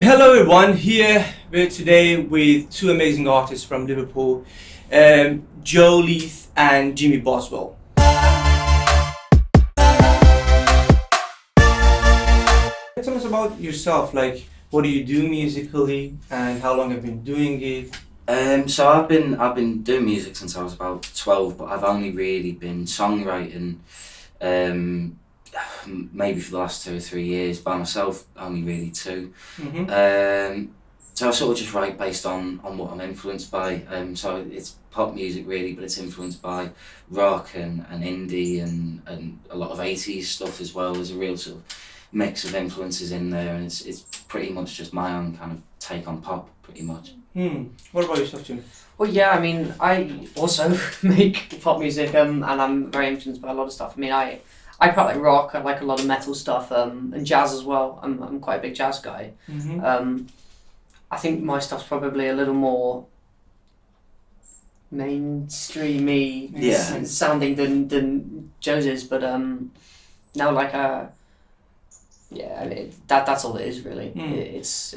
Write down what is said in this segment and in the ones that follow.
Hello everyone, here we're today with two amazing artists from Liverpool, Joe, Leath and Jimi Boswell. Tell us about yourself, like what do you do musically and how long have you been doing it? So I've been doing music since I was about 12, but I've only really been songwriting um, maybe for the last 2 or 3 years by myself, only really two. Mm-hmm. So I sort of just write based on what I'm influenced by. So it's pop music really, but it's influenced by rock and indie and a lot of 80s stuff as well. There's a real sort of mix of influences in there, and it's pretty much just my own kind of take on pop, pretty much. What about yourself, Jim? Well, yeah, I mean, I also make pop music, and I'm very influenced by a lot of stuff. I mean, I quite like rock, I like a lot of metal stuff, and jazz as well. I'm quite a big jazz guy. Mm-hmm. I think my stuff's probably a little more mainstreamy Yeah. sounding than Joe's is, but now yeah, I mean, that's all it is really. It's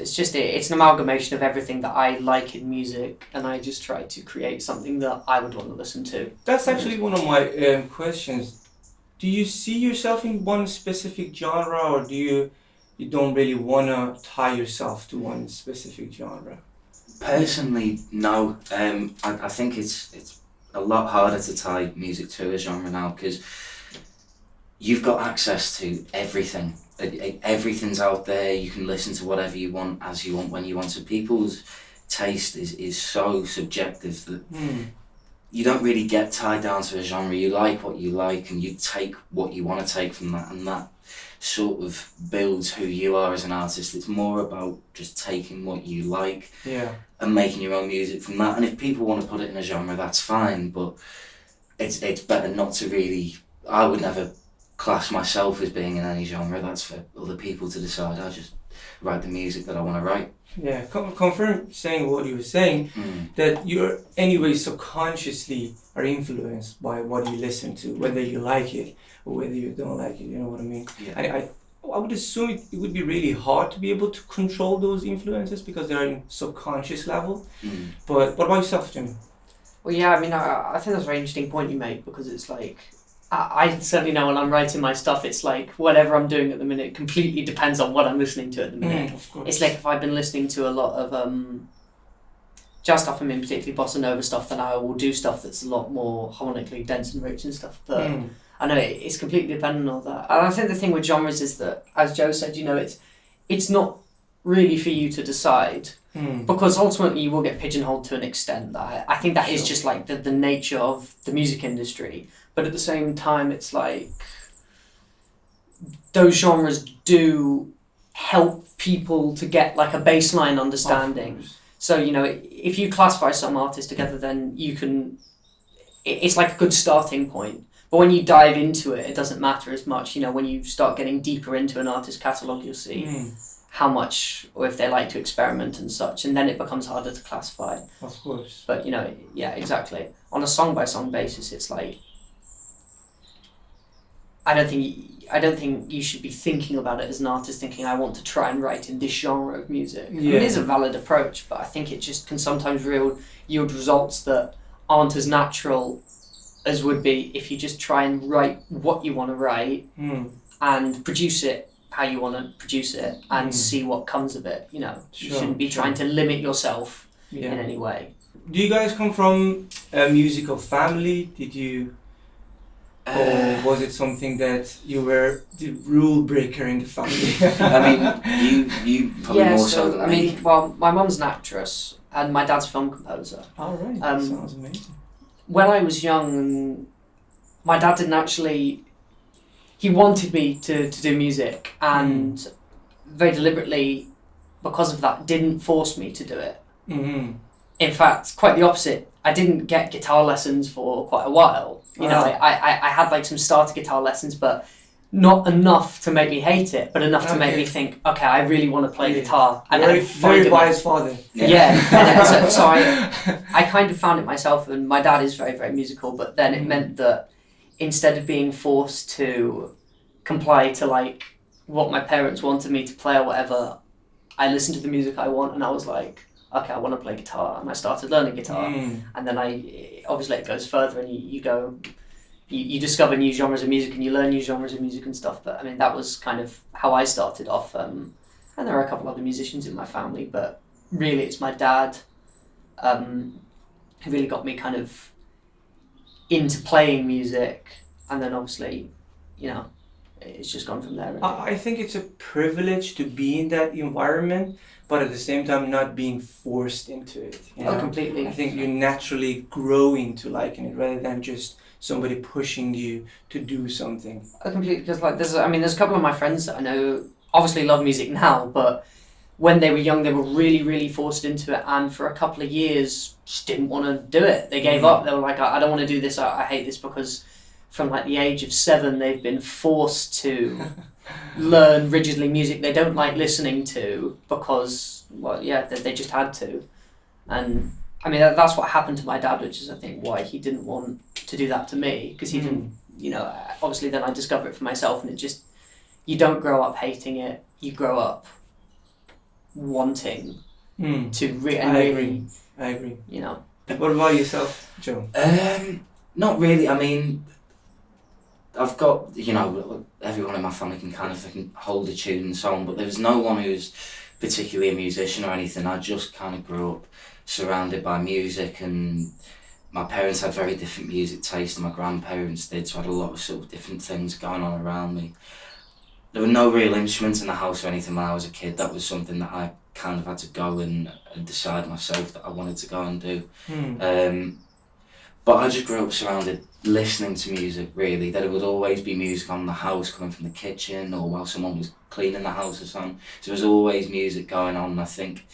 an amalgamation of everything that I like in music, and I just try to create something that I would want to listen to. That's actually one of my questions. Do you see yourself in one specific genre, or you don't really wanna tie yourself to one specific genre? Personally, no. I think it's a lot harder to tie music to a genre now because you've got access to everything. Everything's out there. You can listen to whatever you want, as you want, when you want. So people's taste is so subjective that you don't really get tied down to a genre. You like what you like, and you take what you want to take from that, and that sort of builds who you are as an artist. It's more about just taking what you like Yeah. and making your own music from that. And if people want to put it in a genre, that's fine, but it's better not to really. I would never class myself as being in any genre. That's for other people to decide. I just write the music that I want to write. Yeah, confirm saying what you were saying, that you're anyway subconsciously are influenced by what you listen to, whether you like it or whether you don't like it, you know what I mean? Yeah. I would assume it would be really hard to be able to control those influences because they're in subconscious level. But what about yourself, Jim? Well, yeah, I mean, I think that's a very interesting point you make, because it's like, I certainly know when I'm writing my stuff, it's like whatever I'm doing at the minute completely depends on what I'm listening to at the minute. Of course. It's like if I've been listening to a lot of jazz stuff, I mean particularly bossa nova stuff, then I will do stuff that's a lot more harmonically dense and rich and stuff. But I know it's completely dependent on that. And I think the thing with genres is that, as Joe said, you know, it's not really for you to decide. Because ultimately you will get pigeonholed to an extent. That I think that is just like the nature of the music industry. But at the same time, it's like those genres do help people to get like a baseline understanding. So, you know, if you classify some artists together, then you can, it's like a good starting point. But when you dive into it, it doesn't matter as much. You know, when you start getting deeper into an artist's catalogue, you'll see how much, or if they like to experiment and such, and then it becomes harder to classify. Of course. But, you know, yeah, exactly. On a song-by-song basis, it's like, I don't think you should be thinking about it as an artist, thinking I want to try and write in this genre of music. Yeah. I mean, it is a valid approach, but I think it just can sometimes yield results that aren't as natural as would be if you just try and write what you want to write and produce it how you want to produce it and see what comes of it. You know, you shouldn't be trying to limit yourself in any way. Do you guys come from a musical family? Did you? Or was it something that you were the rule breaker in the family? I mean, you probably more so than I me. mean, well, my mum's an actress and my dad's a film composer. All right, that sounds amazing. When I was young, my dad didn't actually. He wanted me to do music, and very deliberately, because of that, didn't force me to do it. In fact, quite the opposite. I didn't get guitar lessons for quite a while. You know, I had like some starter guitar lessons, but not enough to make me hate it, but enough to make me think, okay, I really want to play guitar. And very wise father. Yeah. So I kind of found it myself, and my dad is very, very musical, but then it meant that instead of being forced to comply to like what my parents wanted me to play or whatever, I listened to the music I want, and I was like, okay, I want to play guitar, and I started learning guitar, and then obviously it goes further, and you discover new genres of music, and you learn new genres of music and stuff. But I mean, that was kind of how I started off, and there are a couple other musicians in my family, but really it's my dad who really got me kind of into playing music, and then obviously, it's just gone from there. Really. I think it's a privilege to be in that environment, but at the same time not being forced into it. Completely. I think you naturally grow into liking it rather than just somebody pushing you to do something. Completely, because there's a couple of my friends that I know obviously love music now, but when they were young, they were really, really forced into it, and for a couple of years just didn't want to do it. They gave up. They were like, I don't want to do this. I hate this, because from the age of 7, they've been forced to learn rigidly music they don't like listening to because, they just had to. And I mean, that's what happened to my dad, which is I think why he didn't want to do that to me, because he didn't, obviously then I discovered it for myself, and it just, you don't grow up hating it, you grow up wanting to I agree. What about yourself, Joe? Not really. I mean, I've got, everyone in my family can hold a tune and so on, but there was no one who's particularly a musician or anything. I just kind of grew up surrounded by music, and my parents had very different music taste than my grandparents did, so I had a lot of sort of different things going on around me. There were no real instruments in the house or anything when I was a kid. That was something that I kind of had to go and decide myself that I wanted to go and do. But I just grew up surrounded, listening to music, really. There would always be music on the house coming from the kitchen or while someone was cleaning the house or something. So there was always music going on, and I think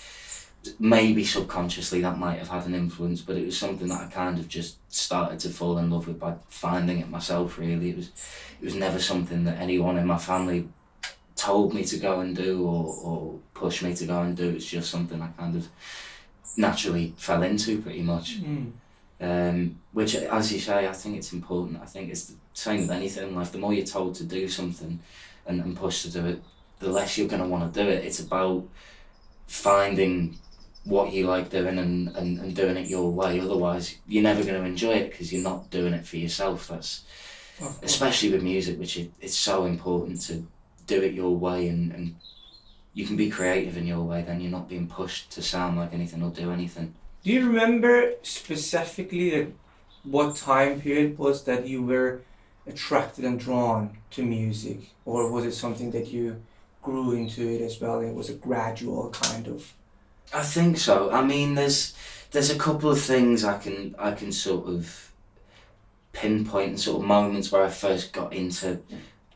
maybe subconsciously that might have had an influence, but it was something that I kind of just started to fall in love with by finding it myself, really. It was never something that anyone in my family told me to go and do or pushed me to go and do. It's just something I kind of naturally fell into, pretty much. Which, as you say, I think it's important. I think it's the same with anything in life. The more you're told to do something and pushed to do it, the less you're going to want to do it. It's about finding what you like doing and doing it your way. Otherwise, you're never going to enjoy it because you're not doing it for yourself. That's especially with music, which it's so important to do it your way, and you can be creative in your way. Then you're not being pushed to sound like anything or do anything. Do you remember specifically what time period was that you were attracted and drawn to music, or was it something that you grew into it as well, and it was a gradual kind of? I think so. I mean, there's a couple of things I can sort of pinpoint, and sort of moments where I first got into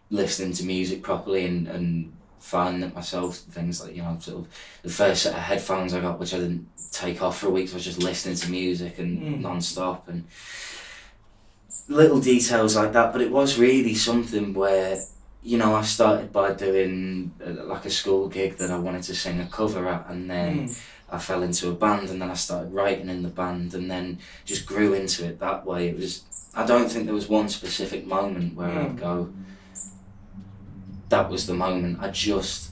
listening to music properly and finding it myself. Things like, sort of the first set of headphones I got, which I didn't take off for a week, so I was just listening to music and non-stop, and little details like that. But it was really something where, I started by doing like a school gig that I wanted to sing a cover at, and then I fell into a band, and then I started writing in the band, and then just grew into it that way. I don't think there was one specific moment where I'd go, that was the moment. I just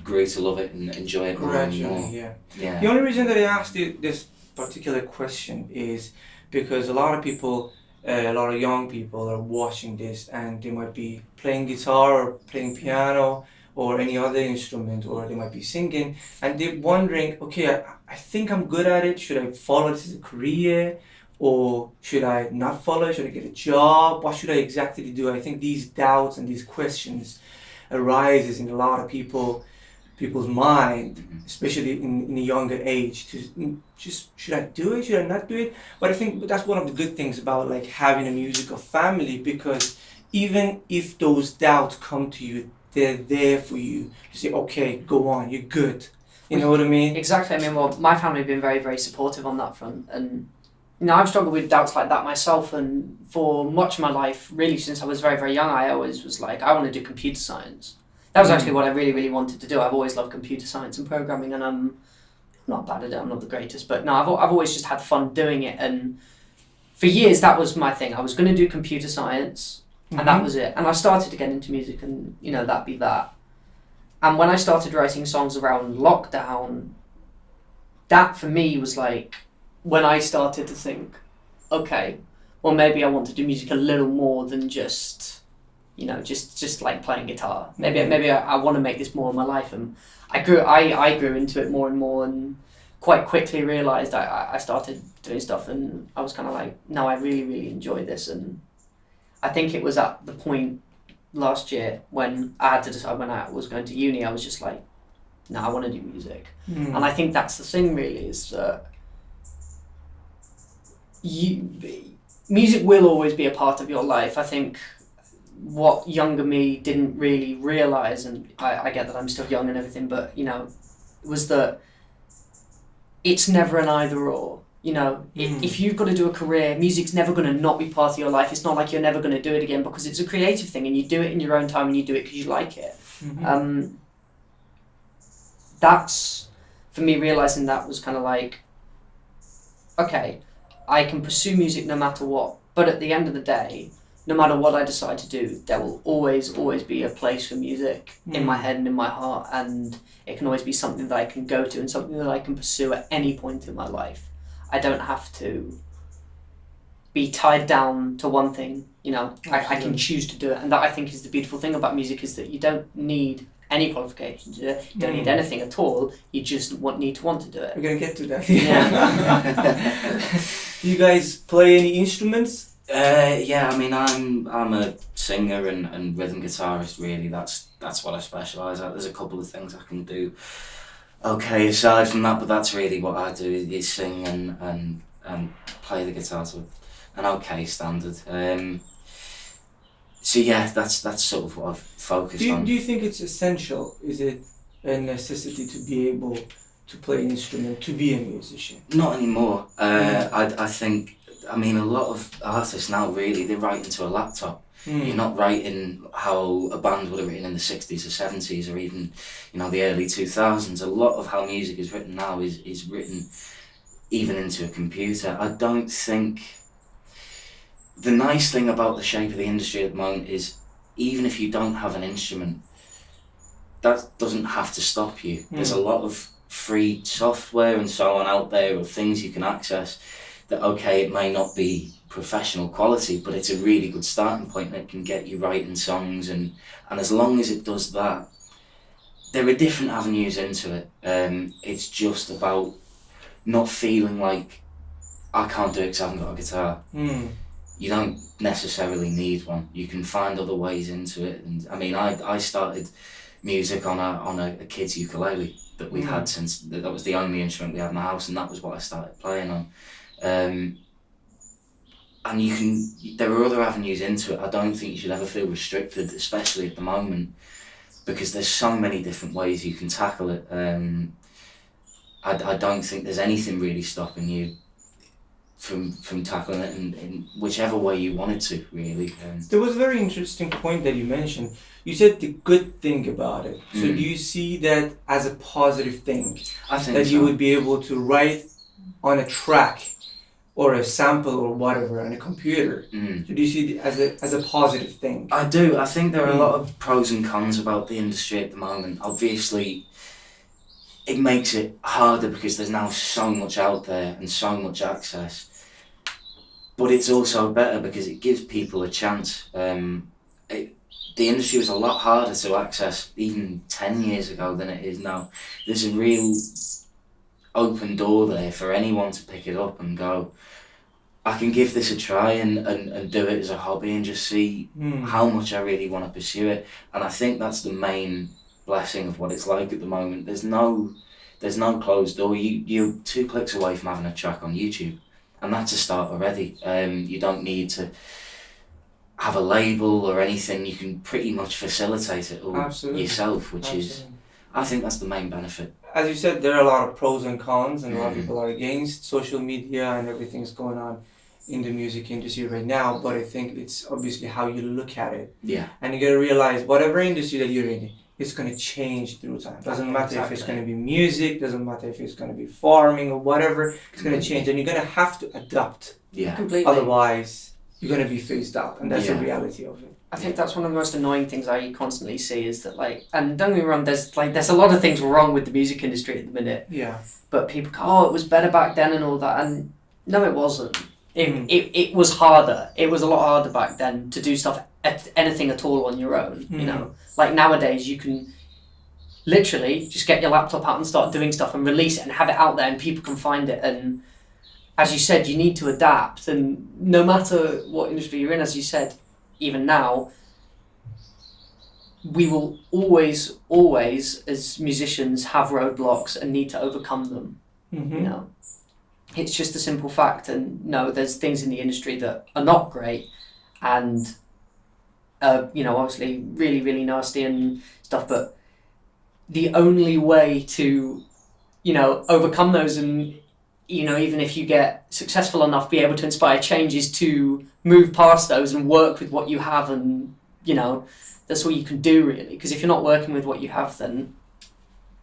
grew to love it and enjoy it more and more. Yeah. The only reason that I asked you this particular question is because a lot of people, a lot of young people are watching this, and they might be playing guitar or playing piano or any other instrument, or they might be singing, and they're wondering, okay, I think I'm good at it. Should I follow this as a career, or should I not follow it? Should I get a job? What should I exactly do? I think these doubts and these questions arises in a lot of people's mind, especially in a younger age, to just, should I do it, should I not do it? But I think that's one of the good things about having a musical family, because even if those doubts come to you, they're there for you to say, okay, go on, you're good. You know what I mean? Exactly. I mean, well, my family have been very, very supportive on that front, and I've struggled with doubts like that myself, and for much of my life, really since I was very, very young, I always was like, I want to do computer science. That was actually what I really, really wanted to do. I've always loved computer science and programming, and I'm not bad at it, I'm not the greatest, but no, I've always just had fun doing it, and for years that was my thing. I was going to do computer science, and that was it. And I started to get into music, and that'd be that. And when I started writing songs around lockdown, that for me was like when I started to think, okay, well maybe I want to do music a little more than just, just like playing guitar. Maybe I want to make this more of my life. And I grew into it more and more, and quite quickly realised I started doing stuff, and I was kind of like, no, I really, really enjoy this. And I think it was at the point last year when I had to decide when I was going to uni, I was just like, no, I want to do music. And I think that's the thing really, is that music will always be a part of your life. I think what younger me didn't really realise, and I get that I'm still young and everything, but was that it's never an either or. If you've got to do a career, music's never going to not be part of your life. It's not like you're never going to do it again, because it's a creative thing and you do it in your own time and you do it because you like it. That's, for me, realising that was kind of like, okay, I can pursue music no matter what, but at the end of the day, no matter what I decide to do, there will always be a place for music in my head and in my heart, and it can always be something that I can go to and something that I can pursue at any point in my life. I don't have to be tied down to one thing, I can choose to do it. And that, I think, is the beautiful thing about music, is that you don't need any qualifications, you don't need anything at all, you just need to want to do it. We're gonna get to that. Yeah. Do you guys play any instruments? Yeah, I mean, I'm a singer and rhythm guitarist. Really, that's what I specialise at. There's a couple of things I can do okay aside from that, but that's really what I do, is sing and play the guitar to an okay standard. So yeah, that's sort of what I've focused on. Do you think it's essential? Is it a necessity to be able to play an instrument, to be a musician? Not anymore. I think, I mean, a lot of artists now, really, they write into a laptop. You're not writing how a band would have written in the 60s or 70s, or even, the early 2000s. A lot of how music is written now is written even into a computer. I don't think... The nice thing about the shape of the industry at the moment is, even if you don't have an instrument, that doesn't have to stop you. There's a lot of free software and so on out there, of things you can access that, okay, it may not be professional quality, but it's a really good starting point that can get you writing songs, and as long as it does that, there are different avenues into it. It's just about not feeling like, I can't do it because I haven't got a guitar. You don't necessarily need one. You can find other ways into it. And I mean, I started music on a kid's ukulele that we had since, that was the only instrument we had in the house, and that was what I started playing on. And there are other avenues into it. I don't think you should ever feel restricted, especially at the moment, because there's so many different ways you can tackle it. I don't think there's anything really stopping you from tackling it in whichever way you wanted to, really. There was a very interesting point that you mentioned. You said the good thing about it. So do you see that as a positive thing? I think that so. You would be able to write on a track or a sample or whatever on a computer. So do you see it as a positive thing? I do. I think there are a lot of pros and cons about the industry at the moment. Obviously, it makes it harder because there's now so much out there and so much access. But it's also better because it gives people a chance. The industry was a lot harder to access even 10 years ago than it is now. There's a real open door there for anyone to pick it up and go, I can give this a try and do it as a hobby and just see how much I really want to pursue it. And I think that's the main blessing of what it's like at the moment. There's no closed door. You're 2 clicks away from having a track on YouTube, and that's a start already. You don't need to have a label or anything. You can pretty much facilitate it all yourself, which is, I think that's the main benefit. As you said, there are a lot of pros and cons, and a lot of people are against social media and everything's going on in the music industry right now, but I think it's obviously how you look at it. Yeah. And you gotta realize whatever industry that you're in, it's gonna change through time. Doesn't matter if it's gonna be music, doesn't matter if it's gonna be farming or whatever, it's gonna change, and you're gonna have to adapt. Yeah. Completely. Otherwise, you're gonna be phased out, and that's the reality of it. I think that's one of the most annoying things I constantly see is that, like, and don't get me wrong, there's a lot of things wrong with the music industry at the minute. Yeah. But people go, oh, it was better back then and all that, and no, it wasn't. Mm. It was harder. It was a lot harder back then to do stuff, anything at all on your own. Mm. You know, like nowadays you can literally just get your laptop out and start doing stuff and release it and have it out there and people can find it. And as you said, you need to adapt. And no matter what industry you're in, as you said, even now, we will always, as musicians, have roadblocks and need to overcome them. Mm-hmm. You know, it's just a simple fact. And no, there's things in the industry that are not great, and you know, obviously, really, really nasty and stuff. But the only way to, you know, overcome those and, you know, even if you get successful enough, be able to inspire change is to move past those and work with what you have, and, you know, that's all you can do really. Because if you're not working with what you have, then,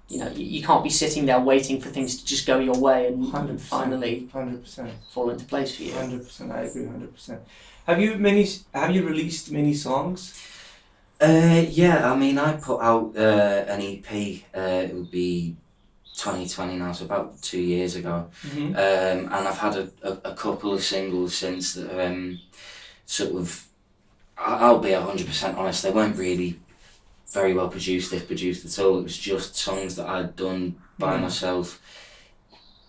you know, you can't be sitting there waiting for things to just go your way and 100%, finally 100%. fall into place for you. 100%, I agree, 100%. Have you released many songs? Yeah, I mean, I put out an EP, it would be 2020 now, so about 2 years ago. Mm-hmm. And I've had a couple of singles since that sort of, I'll be 100% honest, they weren't really very well produced, if produced at all. It was just songs that I'd done by myself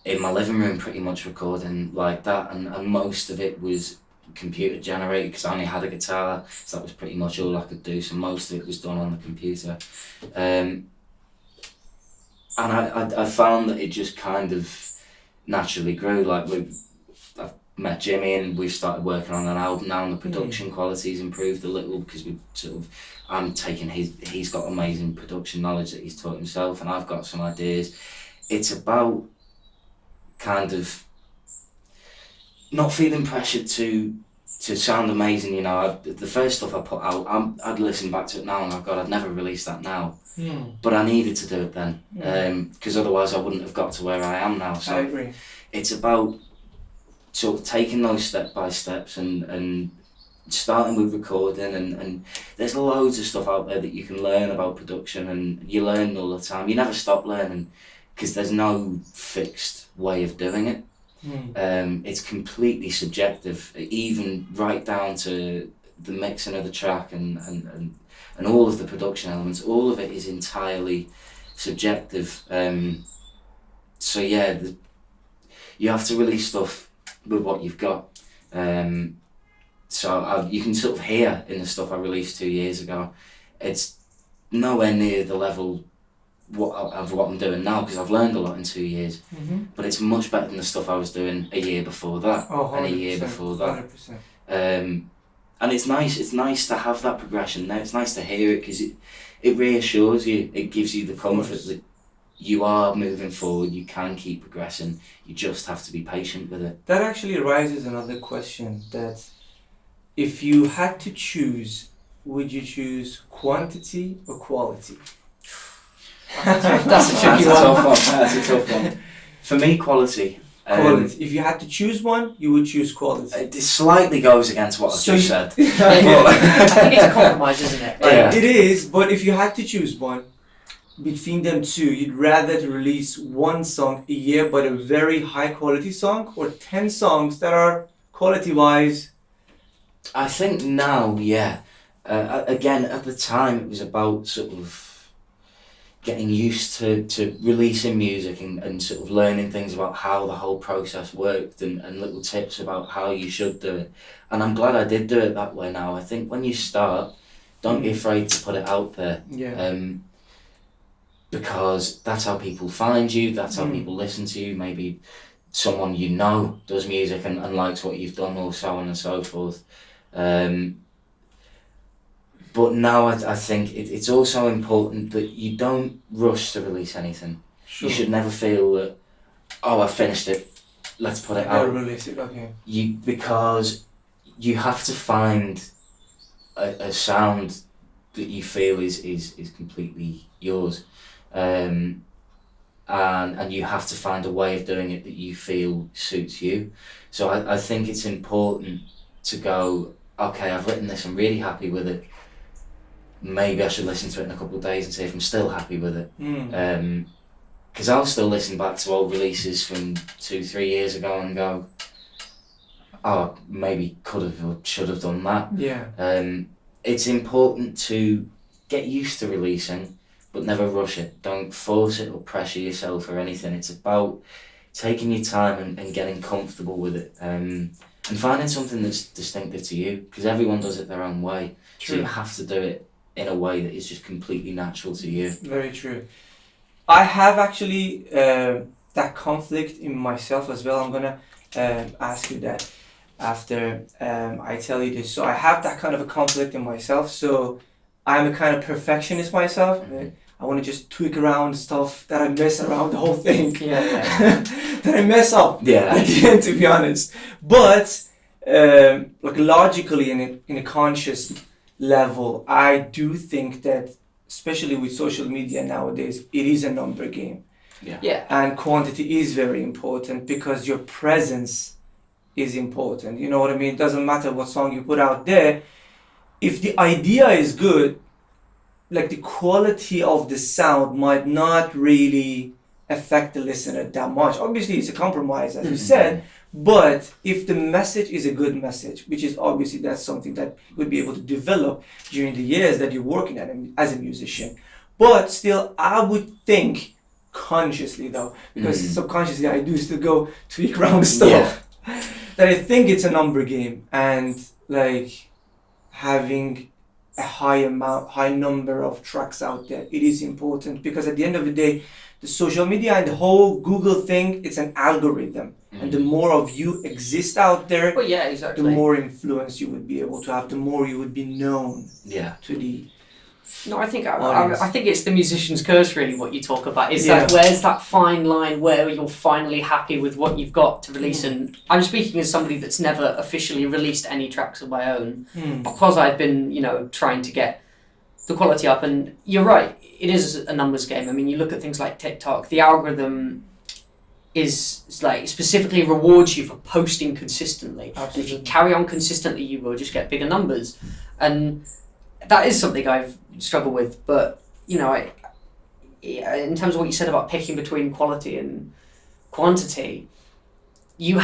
in my living room, pretty much recording like that, and most of it was computer generated because I only had a guitar, so that was pretty much all I could do, so most of it was done on the computer. And I found that it just kind of naturally grew. Like I've met Jimmy and we've started working on an album now, and the production quality's improved a little because we sort of, I'm taking he's got amazing production knowledge that he's taught himself, and I've got some ideas. It's about kind of not feeling pressured to sound amazing, you know. The first stuff I put out, I'd listen back to it now and oh God, I'd never release that now. But I needed to do it then, because otherwise I wouldn't have got to where I am now. So I agree. It's about sort of taking those step by steps and starting with recording, and there's loads of stuff out there that you can learn about production, and you learn all the time. You never stop learning because there's no fixed way of doing it. It's completely subjective, even right down to the mixing of the track and all of the production elements. All of it is entirely subjective. So yeah, you have to release stuff with what you've got. So you can sort of hear in the stuff I released 2 years ago, it's nowhere near the level of what I'm doing now, because I've learned a lot in 2 years, but it's much better than the stuff I was doing a year before that, and a year before that. 100%. And it's nice to have that progression there. It's nice to hear it because it reassures you. It gives you the comfort that you are moving forward. You can keep progressing. You just have to be patient with it. That actually raises another question, that if you had to choose, would you choose quantity or quality? That's a tricky one. That's a tough one. For me, quality. Quality. If you had to choose one, you would choose quality. It slightly goes against what I've just said. I think it's a compromise, isn't it? Yeah. It is, but if you had to choose one between them two, you'd rather to release one song a year but a very high quality song, or 10 songs that are quality wise? I think now, yeah. Again, at the time, it was about sort of getting used to releasing music and sort of learning things about how the whole process worked, and little tips about how you should do it. And I'm glad I did do it that way now. I think when you start, don't be afraid to put it out there. Yeah. Because that's how people find you, that's how people listen to you. Maybe someone you know does music and likes what you've done, or so on and so forth. But now I think it's also important that you don't rush to release anything. Sure. You should never feel that, oh, I finished it, let's put it I'll out. release it, okay. Because you have to find a sound that you feel is completely yours. And you have to find a way of doing it that you feel suits you. So I think it's important to go okay, I've written this, I'm really happy with it. Maybe I should listen to it in a couple of days and see if I'm still happy with it. Because I'll still listen back to old releases from 2-3 years ago and go, oh, maybe could have or should have done that. Yeah. It's important to get used to releasing, but never rush it. Don't force it or pressure yourself or anything. It's about taking your time and getting comfortable with it, and finding something that's distinctive to you, because everyone does it their own way. True. So you have to do it in a way that is just completely natural to you. Very true. I have actually that conflict in myself as well. I'm gonna ask you that after I tell you this. So I have that kind of a conflict in myself. So I'm a kind of perfectionist myself. I want to just tweak around stuff that I mess around the whole thing. That I mess up at the end, to be honest. But like logically in a conscious level, I do think that, especially with social media nowadays, it is a number game. And quantity is very important, because your presence is important. You know what I mean? It doesn't matter what song you put out there. If the idea is good, like the quality of the sound might not really affect the listener that much. Obviously, it's a compromise, as you said. But if the message is a good message, which is obviously that's something that you would be able to develop during the years that you're working at as a musician. But still, I would think consciously though, because subconsciously I do still go tweak around stuff, that I think it's a number game, and like having a high number of tracks out there, it is important, because at the end of the day, the social media and the whole Google thing, it's an algorithm. And the more of you exist out there, the more influence you would be able to have, the more you would be known to the No, I think it's the musician's curse, really, what you talk about. Is that where's that fine line where you're finally happy with what you've got to release? And I'm speaking as somebody that's never officially released any tracks of my own, because I've been, trying to get the quality up. And you're right, it is a numbers game. I mean, you look at things like TikTok, the algorithm is like specifically rewards you for posting consistently. Absolutely. And if you carry on consistently, you will just get bigger numbers. And that is something I've struggled with. But, in terms of what you said about picking between quality and quantity, you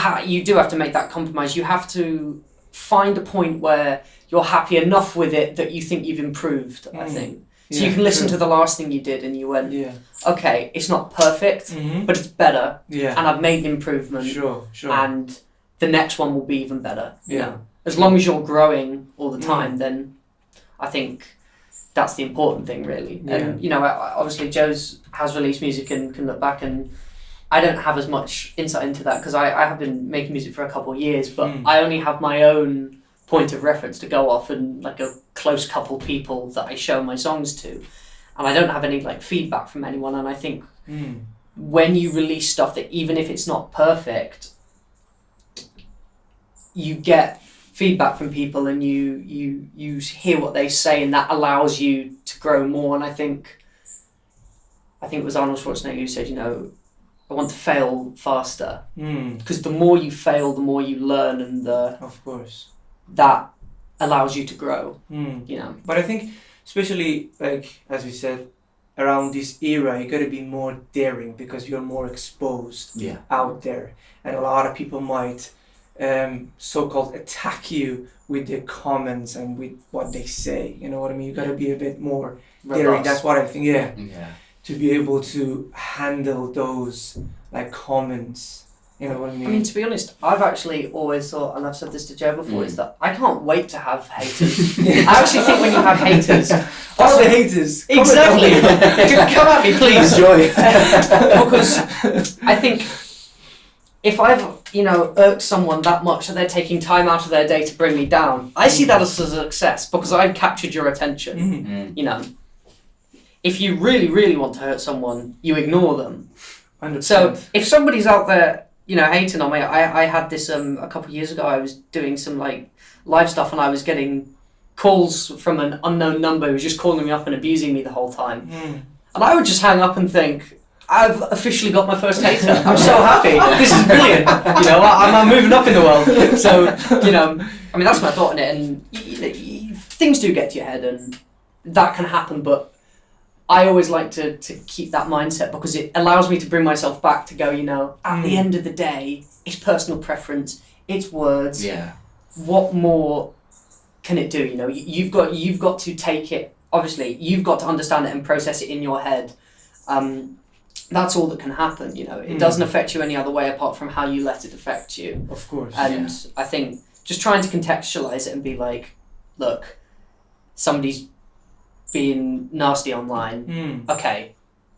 do have to make that compromise. You have to find a point where you're happy enough with it that you think you've improved, I think. So you can listen to the last thing you did and you went, okay, it's not perfect, but it's better, and I've made an improvement, sure. And the next one will be even better. As long as you're growing all the time, then I think that's the important thing, really. And obviously Joe's has released music and can look back, and I don't have as much insight into that, because I have been making music for a couple of years, but I only have my own point of reference to go off, and like a close couple people that I show my songs to, and I don't have any like feedback from anyone. And I think when you release stuff that, even if it's not perfect, you get feedback from people, and you hear what they say, and that allows you to grow more. And I think it was Arnold Schwarzenegger who said, I want to fail faster, because the more you fail, the more you learn, and of course that allows you to grow. But I think, especially like as we said, around this era, you got to be more daring, because you're more exposed out there, and a lot of people might so-called attack you with their comments and with what they say. You know what I mean? You got to be a bit more daring. That's what I think. To be able to handle those like comments. You know what I mean? I mean, to be honest, I've actually always thought, and I've said this to Joe before, is that I can't wait to have haters. I actually think when you have haters... All the haters! Exactly! Come at me, please! Joy. Because I think if I've, irked someone that much that they're taking time out of their day to bring me down, I see that as a success, because I've captured your attention. If you really, really want to hurt someone, you ignore them. 100%. So if somebody's out there, hating on me, I had this a couple of years ago. I was doing some like live stuff, and I was getting calls from an unknown number who was just calling me up and abusing me the whole time. And I would just hang up and think, I've officially got my first hater. I'm so happy. This is brilliant. You know, I'm moving up in the world. So, you know, I mean, that's my thought on it. And things do get to your head, and that can happen. But I always like to keep that mindset, because it allows me to bring myself back to go, you know, at the end of the day, it's personal preference. It's words. Yeah. What more can it do? You know, you've got to take it. Obviously, you've got to understand it and process it in your head. That's all that can happen. You know, it doesn't affect you any other way apart from how you let it affect you. Of course. And I think just trying to contextualize it and be like, look, somebody's being nasty online. Okay,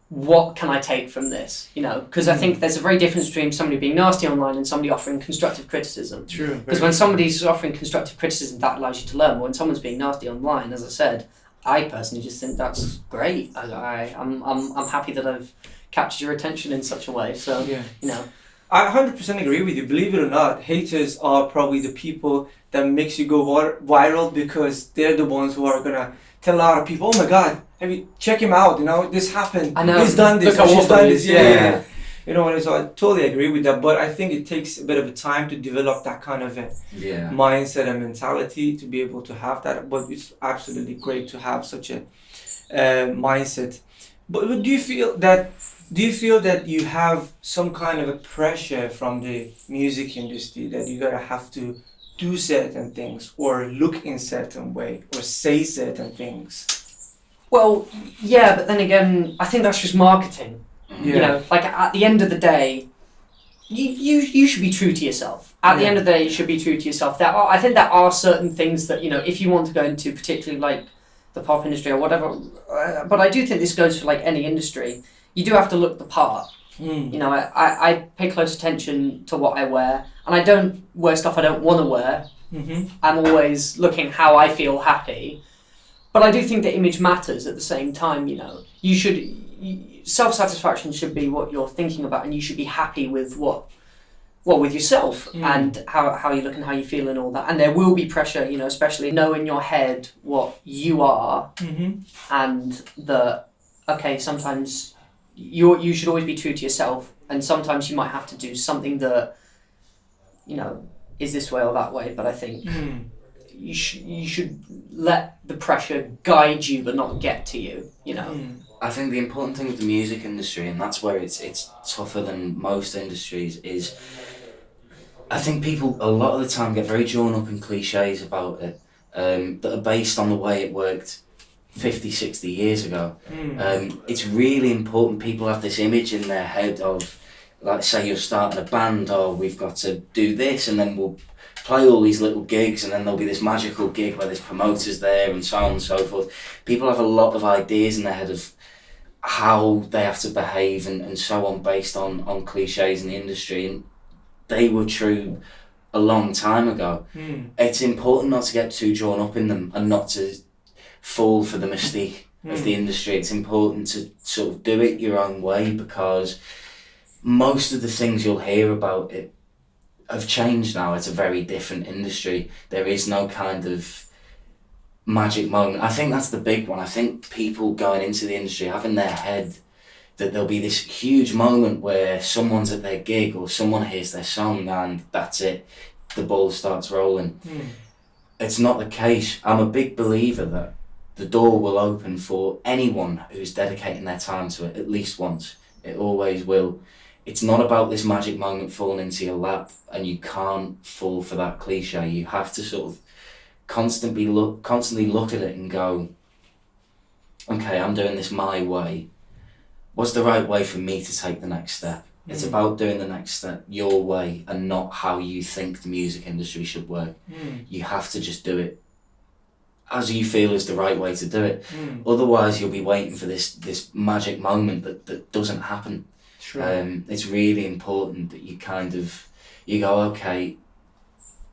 what can I take from this? You know, because I think there's a very difference between somebody being nasty online and somebody offering constructive criticism. True. Because when somebody's offering constructive criticism, that allows you to learn. But when someone's being nasty online, as I said, I personally just think that's great. I'm happy that I've captured your attention in such a way. So, you know. I 100% agree with you. Believe it or not, haters are probably the people that makes you go viral, because they're the ones who are going to tell a lot of people, oh my God, check him out, you know, this happened. I know. He's done this, Look, she's done this. Yeah. You know, and so I totally agree with that. But I think it takes a bit of a time to develop that kind of a mindset and mentality to be able to have that. But it's absolutely great to have such a mindset. But do you feel that you have some kind of a pressure from the music industry that you gotta have to do certain things or look in certain way or say certain things? Well, yeah, but then again, I think that's just marketing. You know, like at the end of the day, you should be true to yourself. At the end of the day, you should be true to yourself. I think there are certain things that, you know, if you want to go into, particularly like the pop industry or whatever, but I do think this goes for like any industry. You do have to look the part. You know, I pay close attention to what I wear, and I don't wear stuff I don't want to wear. I'm always looking how I feel happy. But I do think that image matters at the same time, you know. Self-satisfaction should be what you're thinking about, and you should be happy with with yourself and how you look and how you feel and all that. And there will be pressure, you know, especially know in your head what you are, and that, okay, sometimes you should always be true to yourself, and sometimes you might have to do something that, you know, is this way or that way. But I think you should let the pressure guide you but not get to you, you know. I think the important thing with the music industry, and that's where it's tougher than most industries, is I think people a lot of the time get very drawn up in cliches about it that are based on the way it worked 50, 60 years ago. It's really important. People have this image in their head of, like, say you're starting a band, or we've got to do this, and then we'll play all these little gigs, and then there'll be this magical gig where there's promoters there and so on and so forth. People have a lot of ideas in their head of how they have to behave and so on, based on cliches in the industry, and they were true a long time ago. It's important not to get too drawn up in them and not to fall for the mystique of the industry. It's important to sort of do it your own way, because most of the things you'll hear about it have changed now. It's a very different industry. There is no kind of magic moment. I think that's the big one. I think people going into the industry have in their head that there'll be this huge moment where someone's at their gig or someone hears their song and that's it, the ball starts rolling. It's not the case. I'm a big believer that the door will open for anyone who's dedicating their time to it at least once. It always will. It's not about this magic moment falling into your lap, and you can't fall for that cliche. You have to sort of constantly look at it and go, okay, I'm doing this my way. What's the right way for me to take the next step? It's about doing the next step your way and not how you think the music industry should work. You have to just do it as you feel is the right way to do it. Otherwise, you'll be waiting for this magic moment that doesn't happen. It's really important that you go, okay,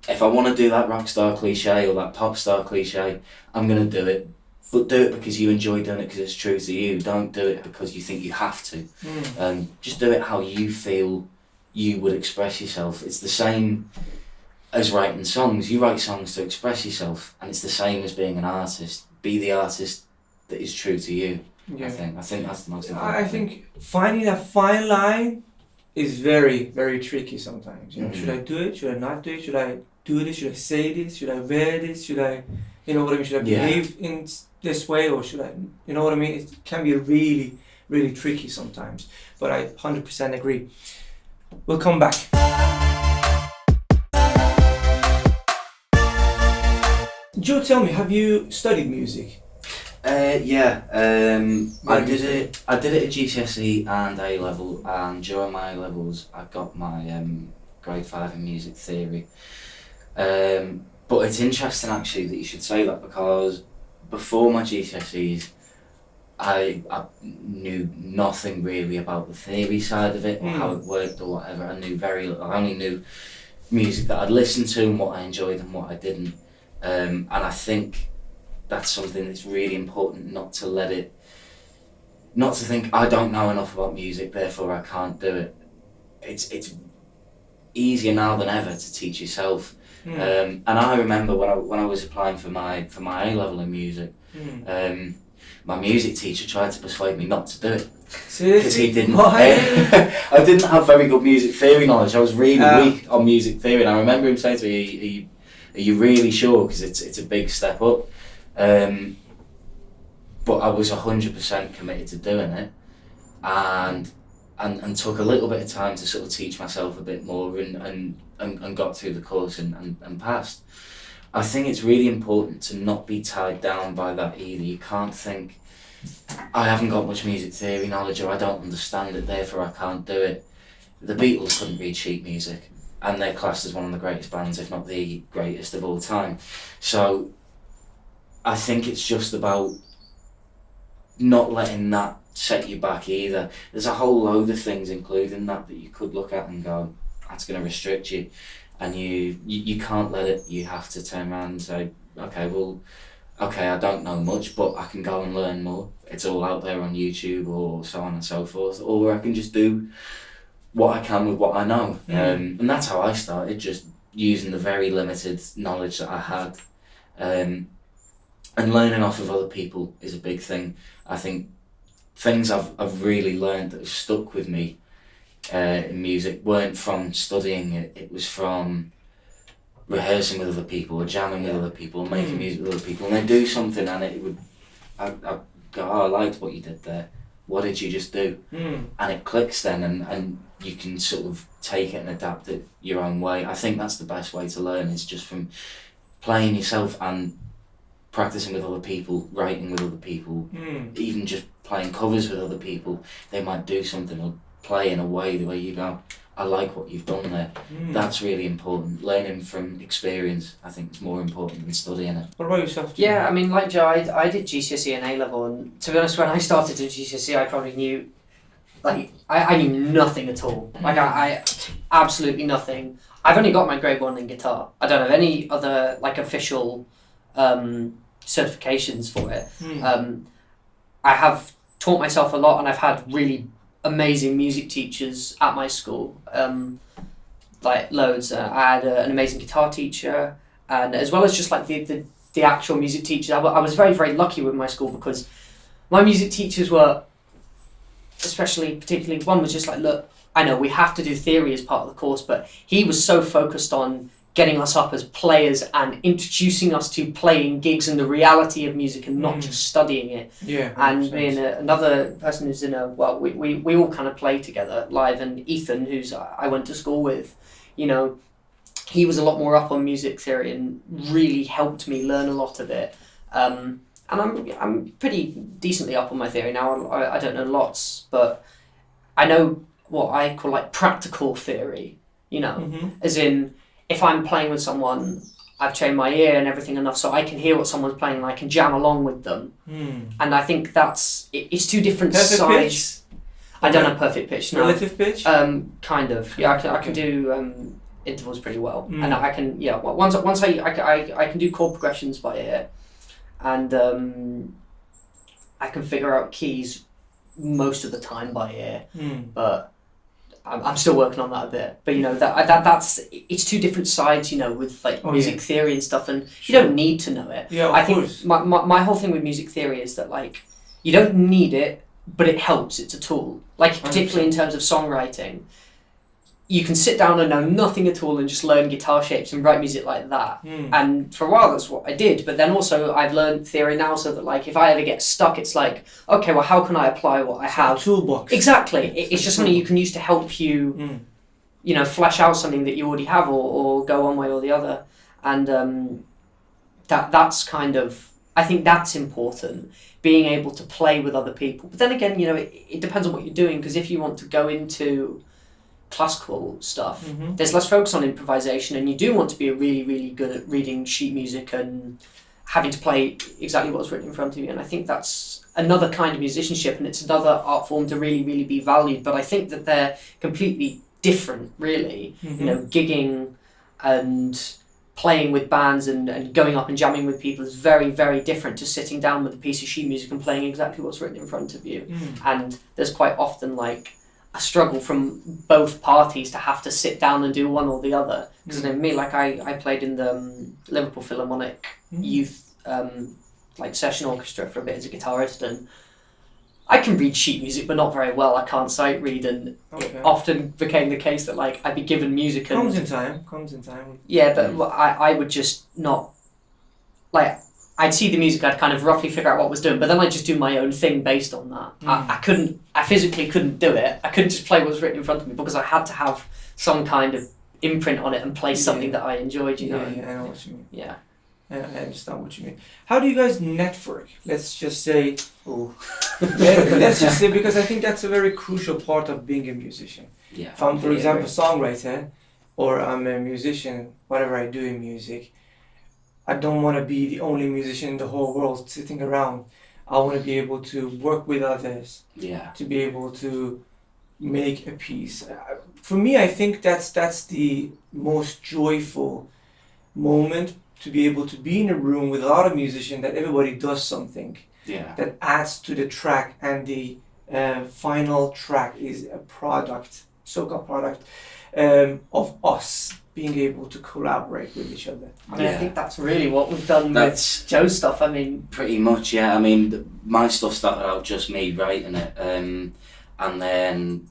if I want to do that rock star cliche or that pop star cliche, I'm going to do it. But do it because you enjoy doing it, because it's true to you. Don't do it because you think you have to. Just do it how you feel you would express yourself. It's the same as writing songs. You write songs to express yourself, and it's the same as being an artist. Be the artist that is true to you. Yeah. I think that's the most I important thing. think finding that fine line is very, very tricky sometimes. You know, should I do it? Should I not do it? Should I do this? Should I say this? Should I wear this? Should I, you know what I mean? Should I Yeah. behave in this way, or should I, you know what I mean? It can be really, really tricky sometimes. But I 100% agree. We'll come back. Joe, tell me, have you studied music? Yeah, I Where did you it. I did it at GCSE and A level, and during my A levels, I got my grade 5 in music theory. But it's interesting actually that you should say that, because before my GCSEs, I knew nothing really about the theory side of it or how it worked or whatever. I knew very little. I only knew music that I'd listened to and what I enjoyed and what I didn't. And I think that's something that's really important, not to think I don't know enough about music, therefore I can't do it. It's easier now than ever to teach yourself. And I remember when I was applying for my A level in music, my music teacher tried to persuade me not to do it. Because he didn't. I didn't have very good music theory knowledge. I was really weak on music theory, and I remember him saying to me, "Are you really sure? Because it's a big step up." But I was 100% committed to doing it, and took a little bit of time to sort of teach myself a bit more, and got through the course and passed. I think it's really important to not be tied down by that either. You can't think, I haven't got much music theory knowledge, or I don't understand it, therefore I can't do it. The Beatles couldn't read sheet music, and they're classed as one of the greatest bands, if not the greatest of all time. So I think it's just about not letting that set you back either. There's a whole load of things, including that you could look at and go, that's going to restrict you, and you can't let it. You have to turn around and say, okay, I don't know much, but I can go and learn more. It's all out there on YouTube, or so on and so forth, or I can just do what I can with what I know. And that's how I started, just using the very limited knowledge that I had. And learning off of other people is a big thing. I think things I've really learned that have stuck with me in music weren't from studying it. It was from rehearsing with other people, or jamming with other people, or making music with other people. And they do something, and I go, oh, I liked what you did there. What did you just do? And it clicks then, and you can sort of take it and adapt it your own way. I think that's the best way to learn, is just from playing yourself and practicing with other people, writing with other people, even just playing covers with other people. They might do something or play in a way the way you go, I like what you've done there. That's really important. Learning from experience, I think, is more important than studying it. What about yourself, Jim? Yeah, I mean, like Joe, I did GCSE and A level, and to be honest, when I started in GCSE, I probably knew, like, I knew nothing at all. Like, I absolutely nothing. I've only got my grade 1 in guitar. I don't have any other, like, official certifications for it. I have taught myself a lot, and I've had really amazing music teachers at my school, like loads. I had an amazing guitar teacher, and as well as just like the actual music teachers. I was very, very lucky with my school, because my music teachers were, particularly one was just like, look, I know we have to do theory as part of the course, but he was so focused on getting us up as players and introducing us to playing gigs and the reality of music, and not just studying it. Yeah. And me and another person who's we all kind of play together live, and Ethan, who's I went to school with, you know, he was a lot more up on music theory and really helped me learn a lot of it. And I'm pretty decently up on my theory now. I don't know lots, but I know what I call like practical theory, you know, as in, if I'm playing with someone, I've trained my ear and everything enough so I can hear what someone's playing and I can jam along with them. And I think it's two different Perfect sides. pitch? I don't have perfect pitch, no. Relative pitch? Kind of. Yeah, I can do intervals pretty well. And I can, once I can do chord progressions by ear, and I can figure out keys most of the time by ear. But I'm still working on that a bit, but you know that's it's two different sides, you know, with like music theory and stuff, and you don't need to know it. Yeah, I think my whole thing with music theory is that, like, you don't need it, but it helps. It's a tool. Like particularly in 100%. terms of songwriting, you can sit down and know nothing at all and just learn guitar shapes and write music like that. And for a while that's what I did, but then also I've learned theory now so that like if I ever get stuck, it's like, okay, well how can I apply what I have? Toolbox. Exactly. It's just something you can use to help you, you know, flesh out something that you already have or go one way or the other. And that's kind of, I think that's important, being able to play with other people. But then again, you know, it depends on what you're doing, because if you want to go into classical stuff, there's less focus on improvisation, and you do want to be really, really good at reading sheet music and having to play exactly what's written in front of you. And I think that's another kind of musicianship, and it's another art form to really, really be valued. But I think that they're completely different, really. You know, gigging and playing with bands and going up and jamming with people is very, very different to sitting down with a piece of sheet music and playing exactly what's written in front of you. And there's quite often like a struggle from both parties to have to sit down and do one or the other. Because me, like I played in the Liverpool Philharmonic youth like session orchestra for a bit as a guitarist, and I can read sheet music, but not very well. I can't sight read, and it often became the case that like I'd be given music and Comes in time. yeah, but I would just not, like, I'd see the music, I'd kind of roughly figure out what I was doing, but then I'd just do my own thing based on that. I physically couldn't do it. I couldn't just play what was written in front of me, because I had to have some kind of imprint on it and play something that I enjoyed, you know. Yeah, I know what you mean. Yeah. I understand what you mean. How do you guys network? Let's just say, let's just say, because I think that's a very crucial part of being a musician. Yeah. If I'm, for example, a songwriter, or I'm a musician, whatever I do in music, I don't want to be the only musician in the whole world sitting around. I want to be able to work with others. Yeah. To be able to make a piece. For me, I think that's the most joyful moment, to be able to be in a room with a lot of musicians, that everybody does something that adds to the track, and the final track is a product, so-called product, of us being able to collaborate with each other. I mean, I think that's really what we've done with Joe's stuff. I mean, pretty much, yeah. I mean, my stuff started out just me writing it, and then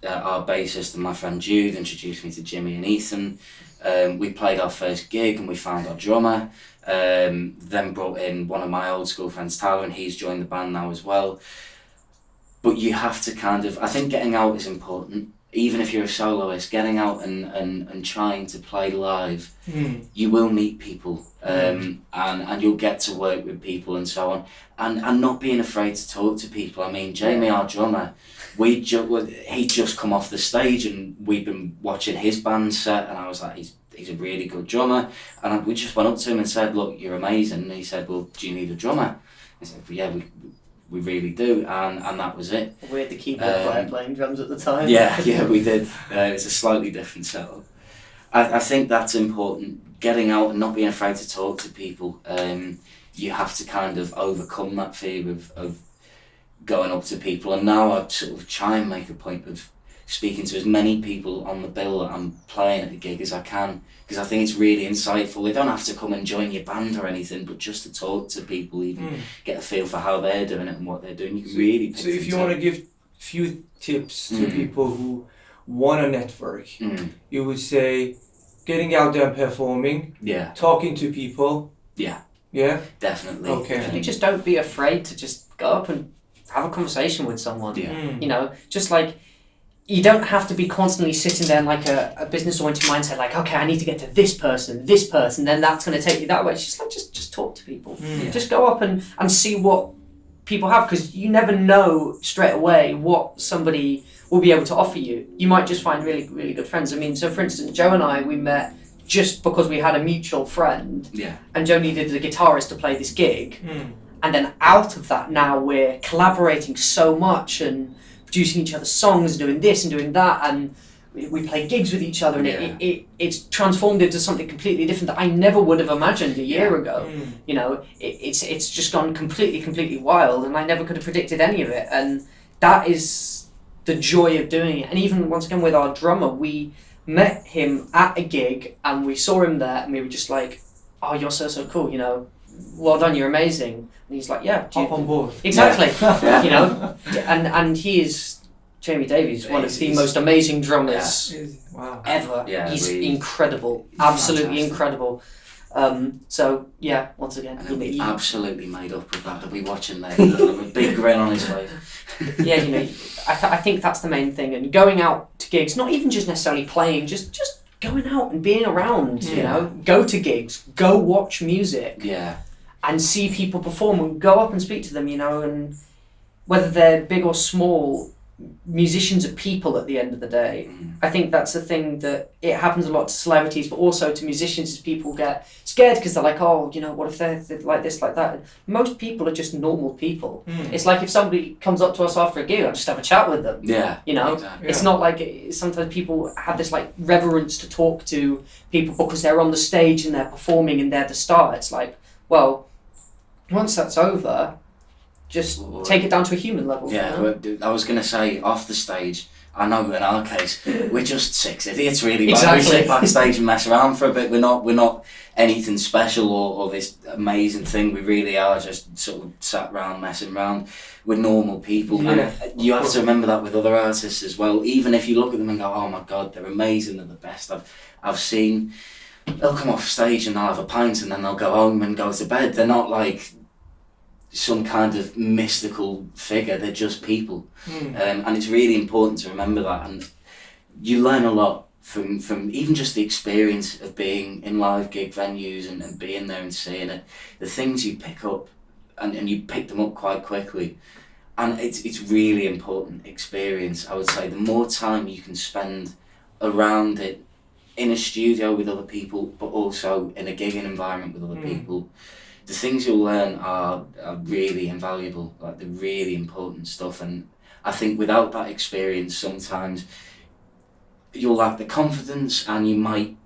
our bassist and my friend Jude introduced me to Jimmy and Ethan. We played our first gig and we found our drummer, then brought in one of my old school friends, Tyler, and he's joined the band now as well. But you have to kind of, I think getting out is important. Even if you're a soloist, getting out and trying to play live, you will meet people, and you'll get to work with people and so on, and not being afraid to talk to people. I mean, Jamie, our drummer, he'd just come off the stage and we'd been watching his band set, and I was like, he's a really good drummer, and we just went up to him and said, look, you're amazing. And he said, well, do you need a drummer? I said, well, yeah, we really do, and that was it. we had the keyboard player playing drums at the time. Yeah, we did. It's a slightly different setup. I think that's important, getting out and not being afraid to talk to people. You have to kind of overcome that fear of going up to people, and now I sort of try and make a point of speaking to as many people on the bill that I'm playing at the gig as I can, because I think it's really insightful. They don't have to come and join your band or anything, but just to talk to people, even get a feel for how they're doing it and what they're doing. You can really pick So if you want to give few tips to people who want to network, you would say getting out there and performing, talking to people. Yeah, definitely. Okay. You just don't be afraid to just go up and have a conversation with someone. You know, just like, you don't have to be constantly sitting there in like a business-oriented mindset, like, okay, I need to get to this person, then that's going to take you that way. It's just like, just talk to people. Just go up and see what people have, because you never know straight away what somebody will be able to offer you. You might just find really, really good friends. I mean, so for instance, Joe and I, we met just because we had a mutual friend, and Joe needed a guitarist to play this gig. And then out of that, now we're collaborating so much and producing each other's songs, doing this and doing that, and we play gigs with each other, and it's transformed into something completely different that I never would have imagined a year ago. You know, it's just gone completely wild, and I never could have predicted any of it, and that is the joy of doing it. And even once again with our drummer, we met him at a gig and we saw him there and we were just like, oh, you're so cool, you know, well done, you're amazing. And he's like, yeah, Hop on board. exactly. Yeah. You know, and he is Jamie Davies, one of the most amazing drummers Wow. ever. Yeah, he's really. incredible, He's absolutely fantastic. incredible. So yeah, once again, And he'll be you- absolutely made up with that. He'll be watching there with a big grin on his face. yeah, you know, I think that's the main thing. And going out to gigs, not even just necessarily playing, just going out and being around. You Yeah. know, go to gigs, go watch music, Yeah. and see people perform, and go up and speak to them. You know, and whether they're big or small, musicians are people at the end of the day. I think that's the thing that it happens a lot to celebrities, but also to musicians, as people get scared because they're like, oh, you know, what if they're like this, like that. Most people are just normal people. It's like if somebody comes up to us after a gig, I just have a chat with them. Yeah. You know, Exactly. it's not like sometimes people have this like reverence to talk to people because they're on the stage and they're performing and they're the star. It's like, well, once that's over, just take it down to a human level. Yeah, you know? but I was going to say, off the stage, I know in our case, we're just six idiots really. Exactly. We sit backstage and mess around for a bit. We're not anything special or this amazing thing. We really are just sort of sat around messing around. We're normal people. Yeah. And you have to remember that with other artists as well. Even if you look at them and go, oh my God, they're amazing, they're the best I've seen. They'll come off stage and they'll have a pint and then they'll go home and go to bed. They're not like some kind of mystical figure, they're just people. And it's really important to remember that, and you learn a lot from even just the experience of being in live gig venues and being there and seeing it. The things you pick up and you pick them up quite quickly, and it's really important experience. I would say the more time you can spend around it in a studio with other people, but also in a gigging environment with other people, the things you'll learn are really invaluable. Like, they're really important stuff. And I think without that experience, sometimes you'll lack the confidence and you might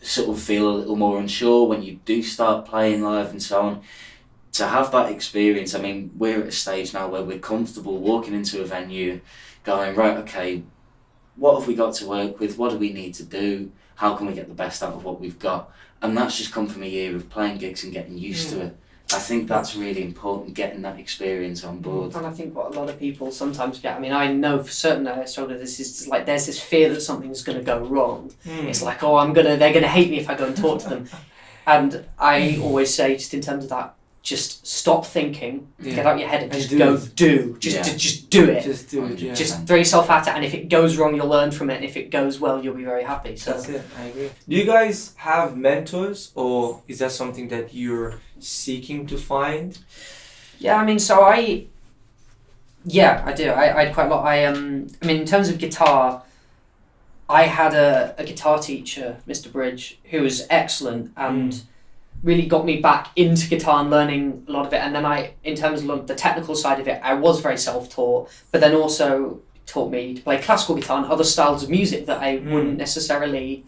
sort of feel a little more unsure when you do start playing live and so on. To have that experience, I mean, we're at a stage now where we're comfortable walking into a venue going, right, okay, what have we got to work with? What do we need to do? How can we get the best out of what we've got? And that's just come from a year of playing gigs and getting used to it. I think that's really important, getting that experience on board. And I think what a lot of people sometimes get, I mean, I know for certain that I struggle with this, is like there's this fear that something's going to go wrong. It's like, oh, they're going to hate me if I go and talk to them. And I always say, just in terms of that, just stop thinking, get out your head and just go do. Just do it. Just do it, yeah. Just throw yourself at it, and if it goes wrong, you'll learn from it, and if it goes well, you'll be very happy. So That's it, I agree. Do you guys have mentors, or is that something that you're seeking to find? yeah, I mean, I do. I had quite a lot. I mean, in terms of guitar, I had a guitar teacher, Mr. Bridge, who was excellent and really got me back into guitar and learning a lot of it. And then in terms of the technical side of it, I was very self-taught, but then also taught me to play classical guitar and other styles of music that I wouldn't necessarily,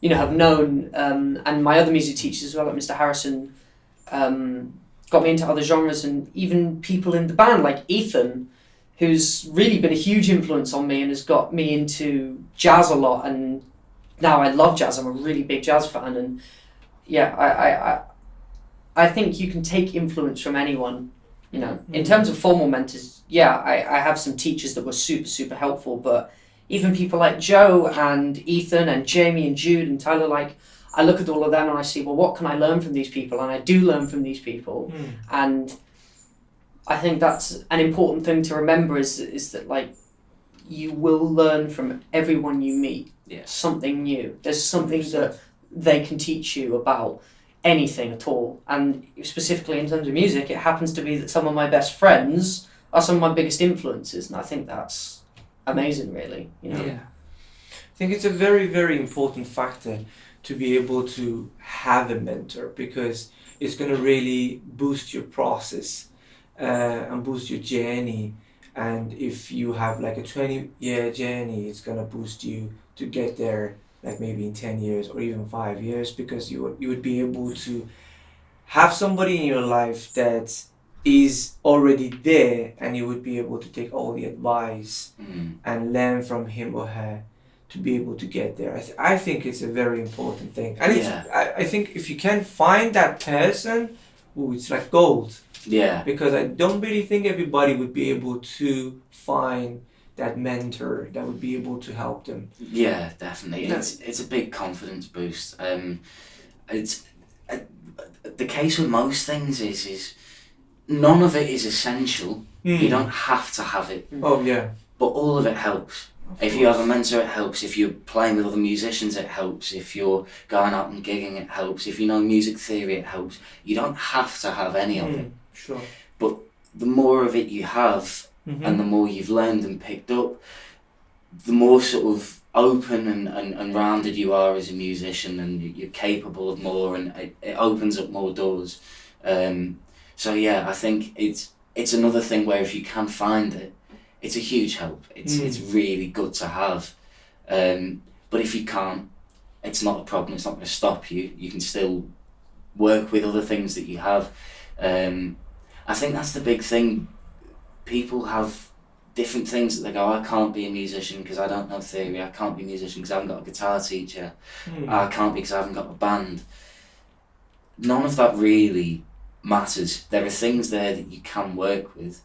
have known. And my other music teachers as well, like Mr. Harrison, got me into other genres, and even people in the band like Ethan, who's really been a huge influence on me and has got me into jazz a lot. And now I love jazz. I'm a really big jazz fan, and I think you can take influence from anyone, In terms of formal mentors, I have some teachers that were super, super helpful, but even people like Joe and Ethan and Jamie and Jude and Tyler, like, I look at all of them and I see, well, what can I learn from these people? And I do learn from these people. And I think that's an important thing to remember is that, like, you will learn from everyone you meet something new. There's something that they can teach you about anything at all. And specifically in terms of music, it happens to be that some of my best friends are some of my biggest influences, and I think that's amazing, really. Yeah, I think it's a very, very important factor to be able to have a mentor, because it's going to really boost your process and boost your journey. And if you have like a 20-year journey, it's going to boost you to get there, like maybe in 10 years or even 5 years, because you would be able to have somebody in your life that is already there, and you would be able to take all the advice and learn from him or her to be able to get there. I think it's a very important thing. And I think if you can find that person ooh, it's like gold. Yeah. Because I don't really think everybody would be able to find that mentor that would be able to help them. Yeah, definitely. No. It's a big confidence boost. It's the case with most things is none of it is essential. You don't have to have it, Oh yeah. but all of it helps. If you have a mentor, it helps. If you're playing with other musicians, it helps. If you're going out and gigging, it helps. If you know music theory, it helps. You don't have to have any of it. Sure. But the more of it you have, and the more you've learned and picked up, the more sort of open and rounded you are as a musician, and you're capable of more, and it opens up more doors. So yeah, I think it's another thing where if you can find it, it's a huge help. It's really good to have. But if you can't, it's not a problem. It's not going to stop you. You can still work with other things that you have. I think that's the big thing. People have different things that they go, I can't be a musician because I don't know theory. I can't be a musician because I haven't got a guitar teacher. I can't be because I haven't got a band. None of that really matters. There are things there that you can work with,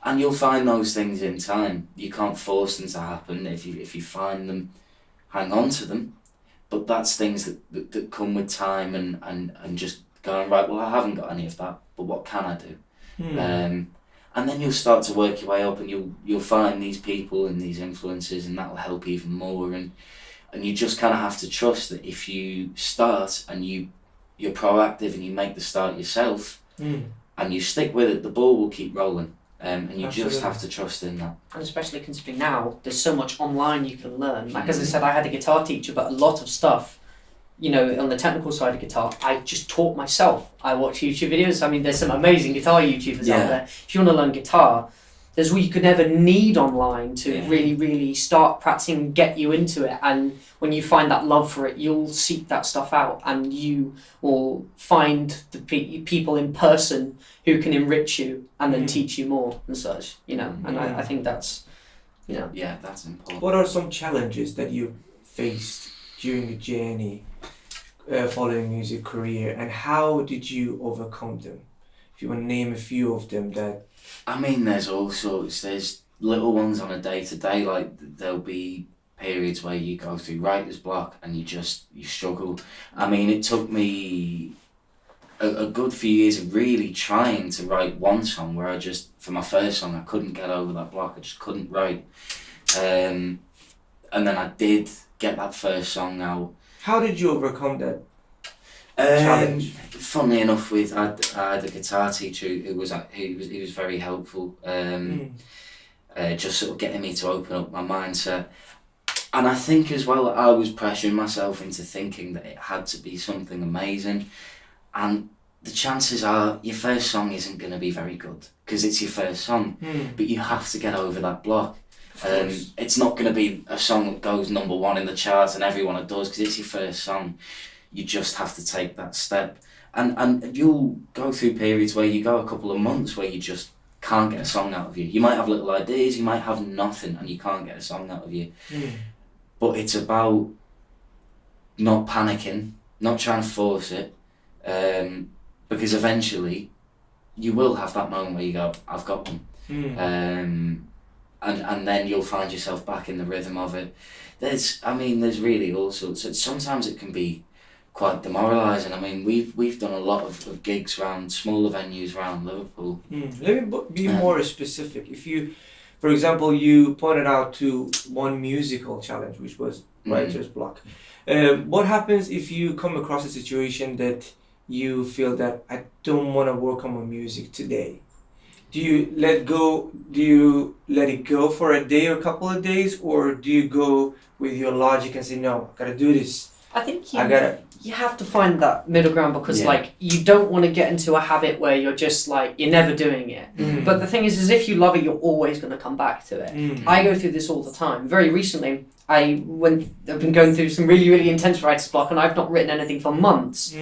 and you'll find those things in time. You can't force them to happen. If you find them, hang on to them. But that's things that come with time and just going, right, well, I haven't got any of that, but what can I do? And then you'll start to work your way up, and you'll find these people and these influences, and that'll help even more. And you just kind of have to trust that if you start and you're proactive and you make the start yourself, and you stick with it, the ball will keep rolling. And you just have to trust in that. And especially considering now, there's so much online you can learn. Like as I said, I had a guitar teacher, but a lot of stuff, you know, on the technical side of guitar, I just taught myself. I watch YouTube videos. I mean, there's some amazing guitar YouTubers out there. If you want to learn guitar, there's what you could never need online to really, really start practicing and get you into it. And when you find that love for it, you'll seek that stuff out, and you will find the people in person who can enrich you and then teach you more and such, you know. And I think that's, you know. Yeah, that's important. What are some challenges that you faced during the journey following music career, and how did you overcome them? If you want to name a few of them that... I mean, there's all sorts. There's little ones on a day-to-day, like there'll be periods where you go through writer's block and you struggle. I mean, it took me a good few years of really trying to write one song where for my first song, I couldn't get over that block. I just couldn't write. And then I did get that first song out. How did you overcome that challenge? Funnily enough, I had a guitar teacher who was very helpful. Just sort of getting me to open up my mindset. And I think as well, I was pressuring myself into thinking that it had to be something amazing. And the chances are your first song isn't going to be very good because it's your first song. But you have to get over that block. It's not going to be a song that goes number one in the charts and everyone it does because it's your first song. You just have to take that step. And you'll go through periods where you go a couple of months where you just can't get a song out of you. You might have little ideas, you might have nothing, and you can't get a song out of you. But it's about not panicking, not trying to force it, because eventually you will have that moment where you go, I've got one. And then you'll find yourself back in the rhythm of it. There's really all sorts. Sometimes it can be quite demoralising. I mean, we've done a lot of gigs around smaller venues around Liverpool. Let me be more specific. If you, for example, you pointed out to one musical challenge, which was writer's block. What happens if you come across a situation that you feel that I don't want to work on my music today? Do you let go? Do you let it go for a day or a couple of days, or do you go with your logic and say, no, I gotta do this? I think you have to find that middle ground because like you don't want to get into a habit where you're just like you're never doing it. But the thing is if you love it, you're always going to come back to it. I go through this all the time. Very recently, I've been going through some really, really intense writer's block, and I've not written anything for months.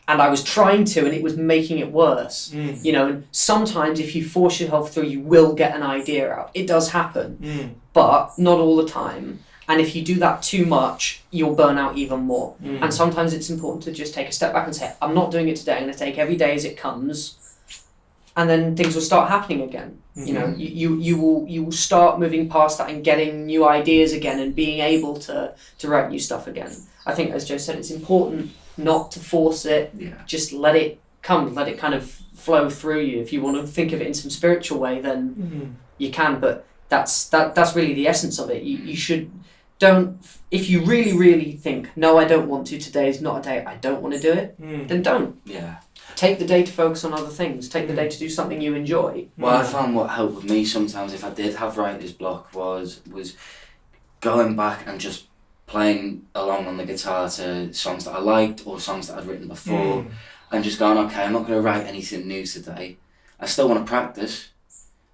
And I was trying to, and it was making it worse. You know, and sometimes if you force yourself through, you will get an idea out. It does happen, but not all the time. And if you do that too much, you'll burn out even more. Mm. And sometimes it's important to just take a step back and say, I'm not doing it today. I'm going to take every day as it comes, and then things will start happening again. Mm-hmm. You know, you will start moving past that and getting new ideas again and being able to write new stuff again. I think, as Joe said, it's important not to force it. Yeah. Just let it come, let it kind of flow through you. If you want to think of it in some spiritual way, then Mm-hmm. you can. But that's really the essence of it. You should don't. If you really think, no, I don't want to. Today is not a day. I don't want to do it. Mm. Then don't. Yeah. Take the day to focus on other things. Take the day to do something you enjoy. Well, I found what helped with me sometimes if I did have writer's block was going back and just playing along on the guitar to songs that I liked or songs that I'd written before, and just going, okay, I'm not going to write anything new today. I still want to practice,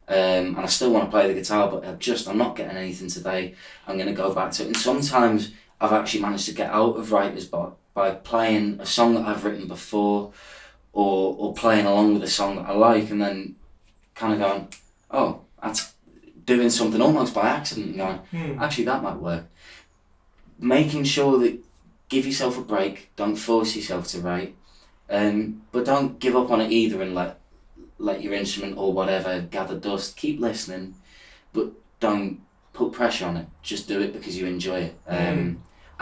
and I still want to play the guitar, but I'm not getting anything today. I'm going to go back to it. And sometimes I've actually managed to get out of writer's block by playing a song that I've written before, or playing along with a song that I like, and then kind of going, oh, that's doing something almost by accident, and going, actually that might work. Making sure that give yourself a break, don't force yourself to write, but don't give up on it either and let your instrument or whatever gather dust. Keep listening, but don't put pressure on it. Just do it because you enjoy it, and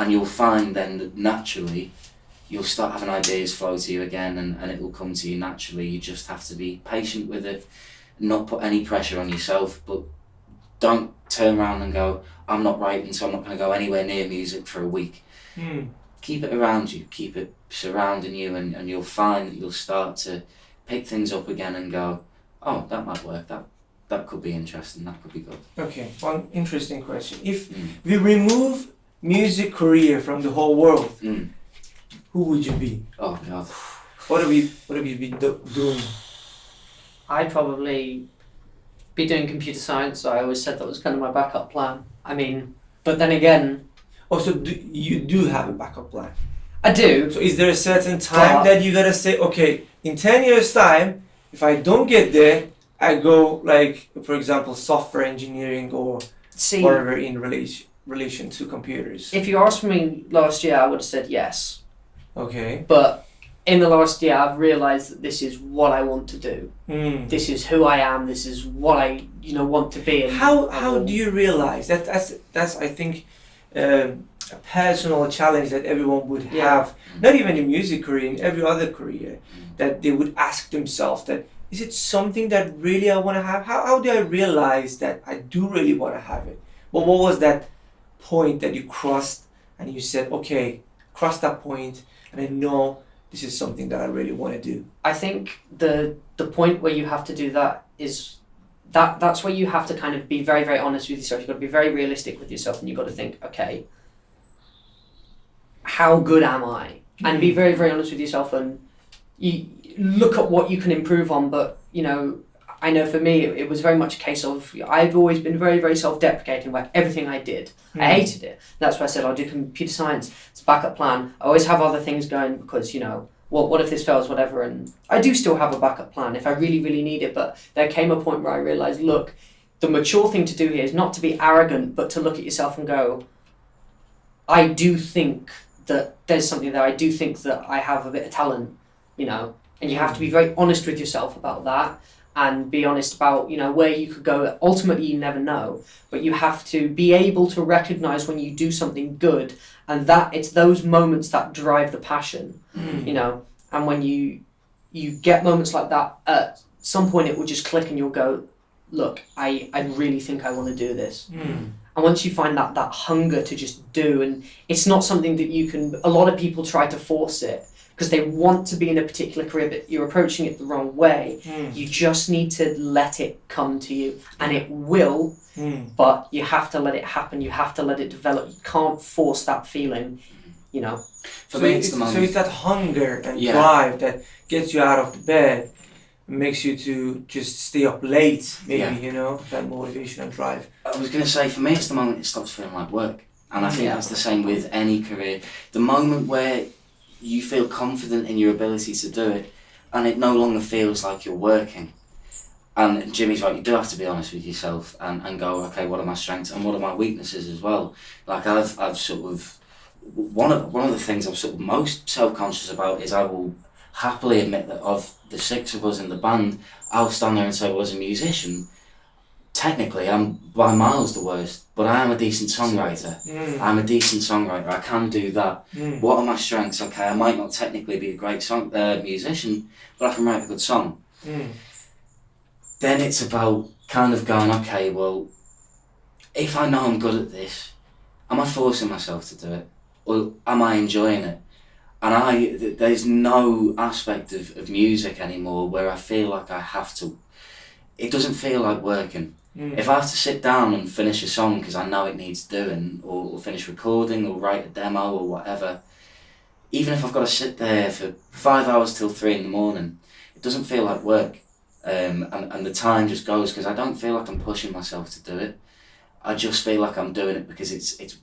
you'll find then that naturally you'll start having ideas flow to you again, and it will come to you naturally. You just have to be patient with it, not put any pressure on yourself, but don't turn around and go, I'm not writing, so I'm not going to go anywhere near music for a week. Keep it around you, keep it surrounding you, and you'll find that you'll start to pick things up again and go, oh, that might work, that could be interesting, that could be good. Okay, one interesting question. If we remove music career from the whole world, who would you be? Oh God. What have you been doing? I'd probably be doing computer science. So I always said that was kind of my backup plan. I mean, but then again, Also, you do have a backup plan. I do. So is there a certain time But- that you gotta say, okay, in 10 years time, if I don't get there, I go like, for example, software engineering or See, whatever in relation to computers. if you asked me last year, I would have said yes. Okay. But in the last year, I've realised that this is what I want to do. This is who I am. This is what I want to be. And How do you realize that? That's I think a personal challenge that everyone would have. Not even in music career, in every other career, that they would ask themselves that, is it something that really I want to have? How do I realize that I do really want to have it? Well, what was that point that you crossed and you said, okay, cross that point and I know this is something that I really want to do? I think the point where you have to do that is that's where you have to kind of be very, very honest with yourself. You've got to be very realistic with yourself, and you've got to think, okay, how good am I? And be very, very honest with yourself, and you look at what you can improve on. But I know for me, it was very much a case of, I've always been very, very self-deprecating about everything I did. I hated it. That's why I said I'll do computer science. It's a backup plan. I always have other things going because, what if this fails, whatever. And I do still have a backup plan if I really, really need it. But there came a point where I realised, look, the mature thing to do here is not to be arrogant, but to look at yourself and go, I do think that there's something there. I do think that I have a bit of talent, and you have to be very honest with yourself about that. And be honest about, where you could go. Ultimately, you never know. But you have to be able to recognise when you do something good, and that it's those moments that drive the passion, And when you get moments like that, at some point it will just click and you'll go, look, I really think I want to do this. And once you find that hunger to just do, and it's not something that you can, a lot of people try to force it, because they want to be in a particular career, but you're approaching it the wrong way. You just need to let it come to you, and it will, but you have to let it happen. You have to let it develop. You can't force that feeling, For me, it's the moment. So it's that hunger and drive that gets you out of the bed, makes you to just stay up late, maybe, that motivation and drive. I was going to say, for me, it's the moment it stops feeling like work. And I think that's the same with any career. The moment where you feel confident in your ability to do it, and it no longer feels like you're working. And Jimmy's right, you do have to be honest with yourself and go, okay, what are my strengths and what are my weaknesses as well? Like I've sort of, one of the things I'm sort of most self-conscious about is I will happily admit that of the 6 of us in the band, I'll stand there and say, well, as a musician, technically I'm by miles the worst, but I am a decent songwriter. I'm a decent songwriter, I can do that. What are my strengths? Okay, I might not technically be a great musician, but I can write a good song. Then it's about kind of going, okay, well, if I know I'm good at this, am I forcing myself to do it? Or am I enjoying it? And there's no aspect of music anymore where I feel like I have to. It doesn't feel like working. If I have to sit down and finish a song because I know it needs doing, or finish recording, or write a demo, or whatever, even if I've got to sit there for 5 hours till 3 in the morning, it doesn't feel like work. And the time just goes because I don't feel like I'm pushing myself to do it. I just feel like I'm doing it because it's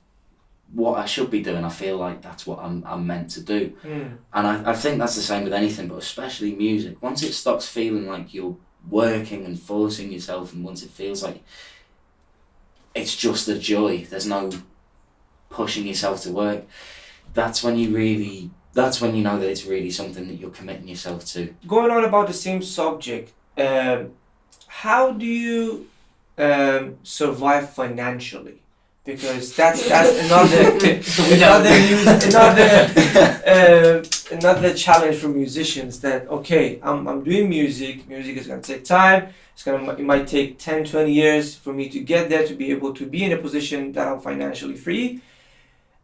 what I should be doing. I feel like that's what I'm meant to do. And I think that's the same with anything, but especially music. Once it stops feeling like you're working and forcing yourself, and once it feels like it's just a joy, there's no pushing yourself to work, that's when you know that it's really something that you're committing yourself to. Going on about the same subject, how do you survive financially? Because that's another challenge for musicians. That okay, I'm doing music. Music is gonna take time. It might take 10, 20 years for me to get there, to be able to be in a position that I'm financially free.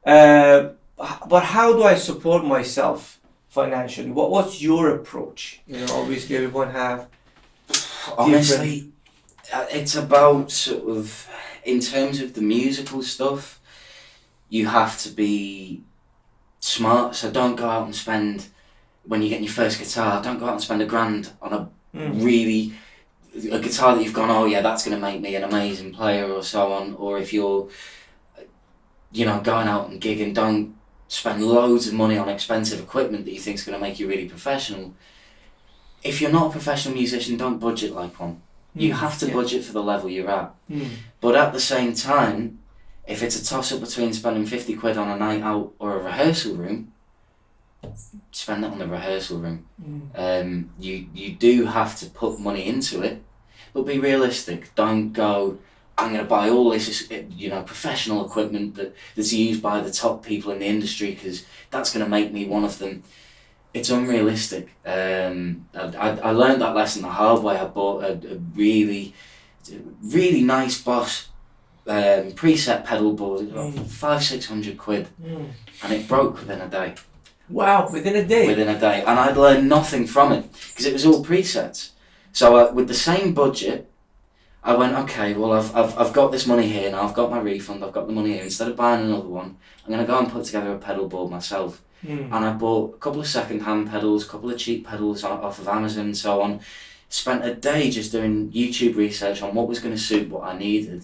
But how do I support myself financially? What's your approach? Obviously everyone have. Honestly, it's about sort of, in terms of the musical stuff, you have to be smart. So don't go out and spend, when you get your first guitar, don't go out and spend $1,000 on a guitar that you've gone, oh yeah, that's going to make me an amazing player, or so on. Or if you're, going out and gigging, don't spend loads of money on expensive equipment that you think is going to make you really professional. If you're not a professional musician, don't budget like one. You have to budget for the level you're at. But at the same time, if it's a toss-up between spending 50 quid on a night out or a rehearsal room, spend it on the rehearsal room. You do have to put money into it, but be realistic. Don't go, I'm going to buy all this professional equipment that's used by the top people in the industry because that's going to make me one of them. It's unrealistic. I learned that lesson the hard way. I bought a really, really nice Boss preset pedal board, 500-600 quid, and it broke within a day. Wow, within a day? Within a day, and I'd learned nothing from it because it was all presets. So with the same budget, I went, okay, well I've got this money here now. I've got my refund. I've got the money here. Instead of buying another one, I'm gonna go and put together a pedal board myself. And I bought a couple of second-hand pedals, a couple of cheap pedals off of Amazon and so on. Spent a day just doing YouTube research on what was going to suit what I needed.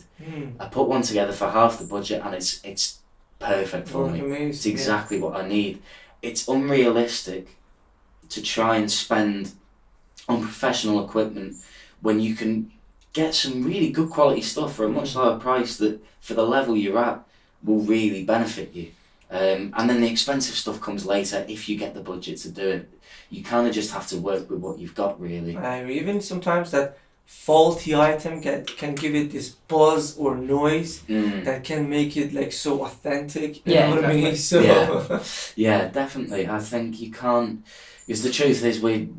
I put one together for half the budget, and it's perfect for me. Amazing. It's exactly what I need. It's unrealistic to try and spend on professional equipment when you can get some really good quality stuff for a much lower price that, for the level you're at, will really benefit you. And then the expensive stuff comes later if you get the budget to do it. You kind of just have to work with what you've got, really. Even sometimes that faulty item can give it this buzz or noise that can make it like so authentic. Yeah, what I mean? So yeah, definitely. I think you can't, because the truth is we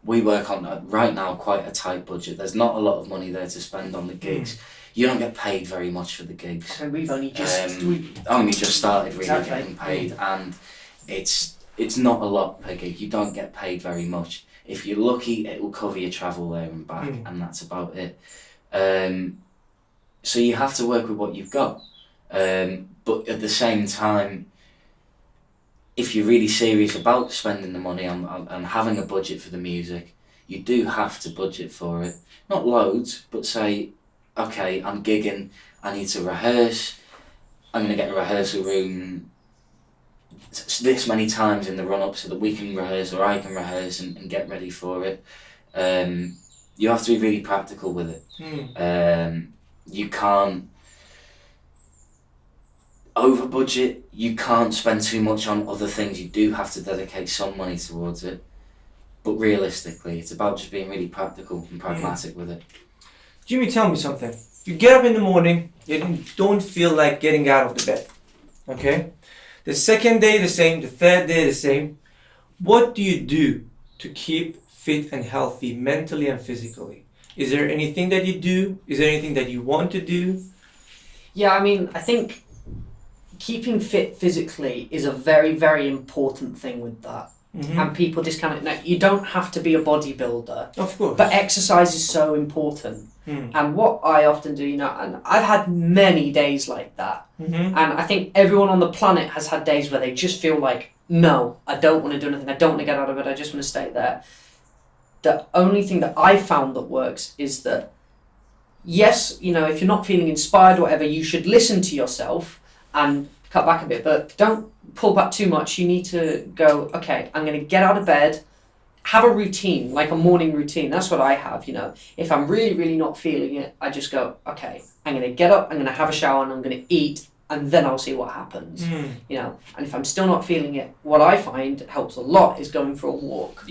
work on right now quite a tight budget. There's not a lot of money there to spend on the gigs. You don't get paid very much for the gigs. And we've only just started really Exactly. getting paid, and it's not a lot per gig. You don't get paid very much. If you're lucky, it will cover your travel there and back, and that's about it. So you have to work with what you've got, but at the same time, if you're really serious about spending the money and having a budget for the music, you do have to budget for it. Not loads, but say, okay, I'm gigging, I need to rehearse, I'm going to get a rehearsal room this many times in the run-up so that we can rehearse, or I can rehearse and get ready for it. You have to be really practical with it. You can't over budget. You can't spend too much on other things. You do have to dedicate some money towards it. But realistically, it's about just being really practical and pragmatic with it. Jimmy, tell me something. You get up in the morning, you don't feel like getting out of the bed. Okay? The second day the same, the third day the same. What do you do to keep fit and healthy mentally and physically? Is there anything that you do? Is there anything that you want to do? Yeah, I mean, I think keeping fit physically is a very, very important thing with that. And people discount it. Now, you don't have to be a bodybuilder. Of course. But exercise is so important. And what I often do, and I've had many days like that. And I think everyone on the planet has had days where they just feel like, no, I don't want to do anything. I don't want to get out of it. I just want to stay there. The only thing that I found that works is that, yes, if you're not feeling inspired or whatever, you should listen to yourself and cut back a bit, but don't pull back too much. You need to go, okay, I'm going to get out of bed, have a routine, like a morning routine. That's what I have, If I'm really, really not feeling it, I just go, okay, I'm going to get up, I'm going to have a shower, and I'm going to eat, and then I'll see what happens, And if I'm still not feeling it, what I find helps a lot is going for a walk.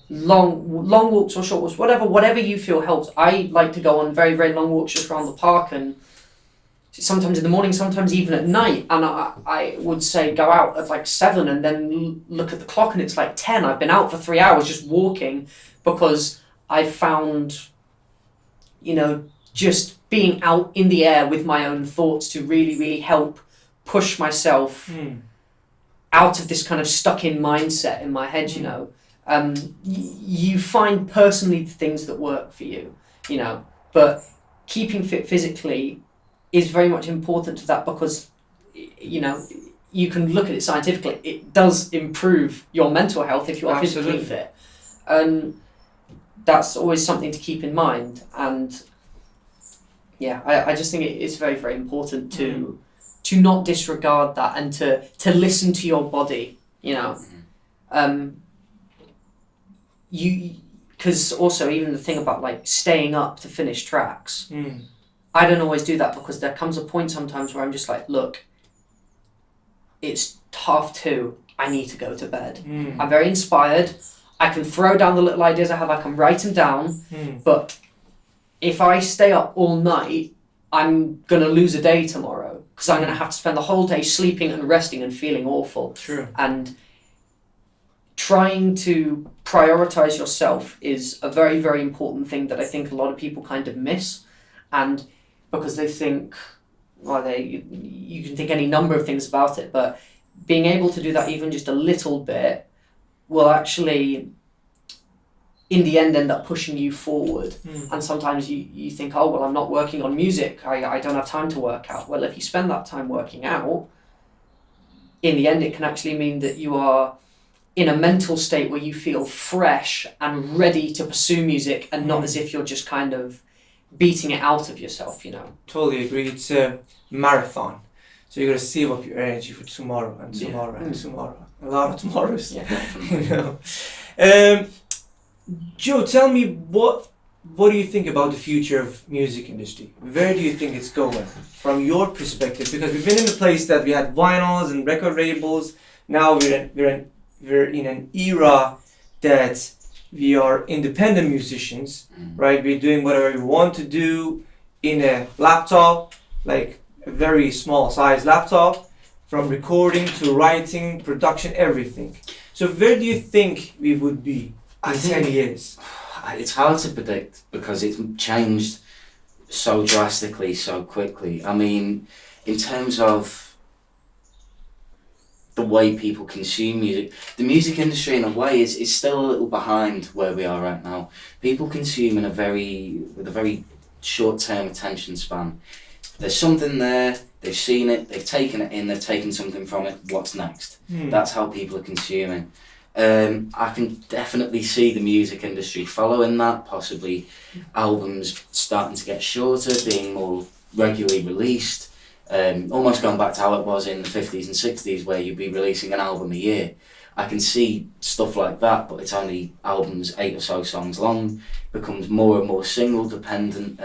Long walks or short walks, whatever you feel helps. I like to go on very, very long walks just around the park, and sometimes in the morning, sometimes even at night. And I would say go out at like 7 and then look at the clock and it's like 10. I've been out for 3 hours just walking because I found, just being out in the air with my own thoughts to really, really help push myself out of this kind of stuck in mindset in my head, You find personally the things that work for you, but keeping fit physically is very much important to that because, you can look at it scientifically. It does improve your mental health if you are physically fit. And that's always something to keep in mind. And yeah, I just think it's very, very important to not disregard that and to listen to your body, because also even the thing about like staying up to finish tracks, I don't always do that because there comes a point sometimes where I'm just like, look, it's 2:30, I need to go to bed. I'm very inspired, I can throw down the little ideas I have, I can write them down, but if I stay up all night, I'm going to lose a day tomorrow because I'm going to have to spend the whole day sleeping and resting and feeling awful. True. And trying to prioritize yourself is a very, very important thing that I think a lot of people kind of miss. And because they think, you can think any number of things about it, but being able to do that even just a little bit will actually, in the end up pushing you forward. And sometimes you think, oh, well, I'm not working on music, I don't have time to work out. Well, if you spend that time working out, in the end it can actually mean that you are in a mental state where you feel fresh and ready to pursue music and not as if you're just kind of beating it out of yourself, Totally agree. It's a marathon. So you got to save up your energy for tomorrow and tomorrow and tomorrow. A lot of tomorrows. Joe, tell me what do you think about the future of music industry? Where do you think it's going from your perspective? Because we've been in the place that we had vinyls and record labels. Now we're in an era that we are independent musicians, right? We're doing whatever we want to do in a laptop, like a very small size laptop, from recording to writing, production, everything. So where do you think we would be in 10 years? It's hard to predict because it's changed so drastically, so quickly. I mean, in terms of the way people consume music, the music industry in a way is still a little behind where we are right now. People consume with a very short-term attention span. There's something there, they've seen it, they've taken it in, they've taken something from it, what's next? That's how people are consuming. I can definitely see the music industry following that, possibly albums starting to get shorter, being more regularly released. Almost going back to how it was in the 50s and 60s where you'd be releasing an album a year. I can see stuff like that, but it's only albums 8 or so songs long, becomes more and more single dependent,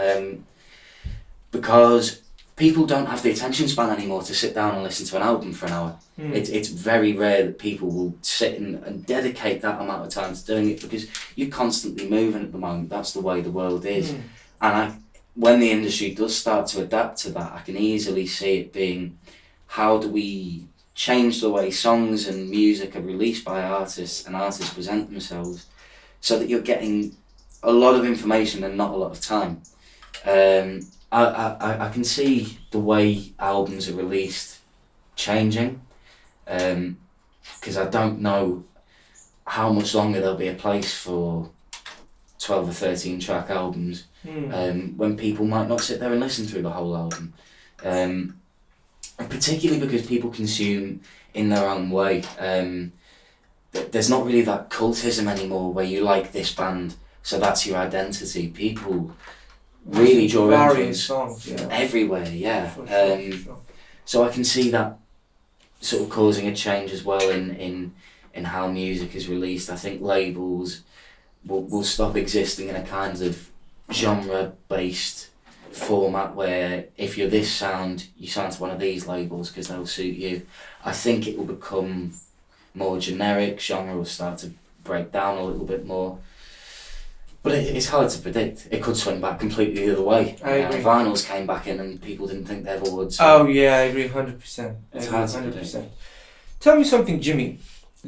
because people don't have the attention span anymore to sit down and listen to an album for an hour. It's very rare that people will sit and dedicate that amount of time to doing it, because you're constantly moving at the moment. That's the way the world is. And when the industry does start to adapt to that, I can easily see it being, how do we change the way songs and music are released by artists and artists present themselves, so that you're getting a lot of information and not a lot of time. I can see the way albums are released changing, because I don't know how much longer there'll be a place for 12 or 13 track albums, when people might not sit there and listen through the whole album. And particularly because people consume in their own way. There's not really that cultism anymore where you like this band, so that's your identity. People really draw various influence songs, everywhere, yeah. For sure. So I can see that sort of causing a change as well in how music is released. I think labels will stop existing in a kind of genre-based format where if you're this sound, you sign to one of these labels because they'll suit you. I think it will become more generic, genre will start to break down a little bit more. But it's hard to predict. It could swing back completely the other way. I agree. Vinyls came back in and people didn't think they ever would. So Oh yeah, I agree 100%. It's hard to predict. 100%. Tell me something, Jimmy.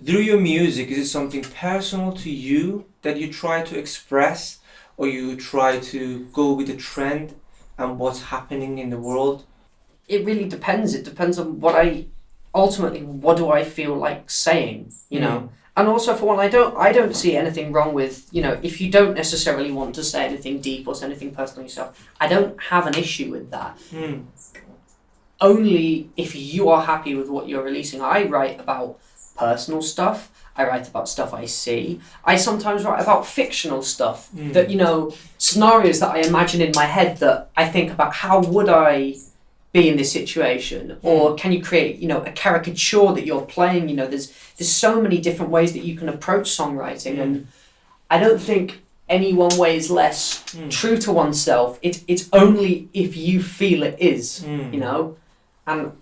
Through your music, is it something personal to you that you try to express, or you try to go with the trend and what's happening in the world? It really depends. It depends on what do I feel like saying, you know? And also, for one, I don't see anything wrong with, if you don't necessarily want to say anything deep or say anything personal yourself, I don't have an issue with that. Only if you are happy with what you're releasing. I write about personal stuff. I write about stuff I see. I sometimes write about fictional stuff that, scenarios that I imagine in my head that I think about, how would I be in this situation? Or can you create, a caricature that you're playing? There's so many different ways that you can approach songwriting, and I don't think any one way is less true to oneself. It's only if you feel it is, and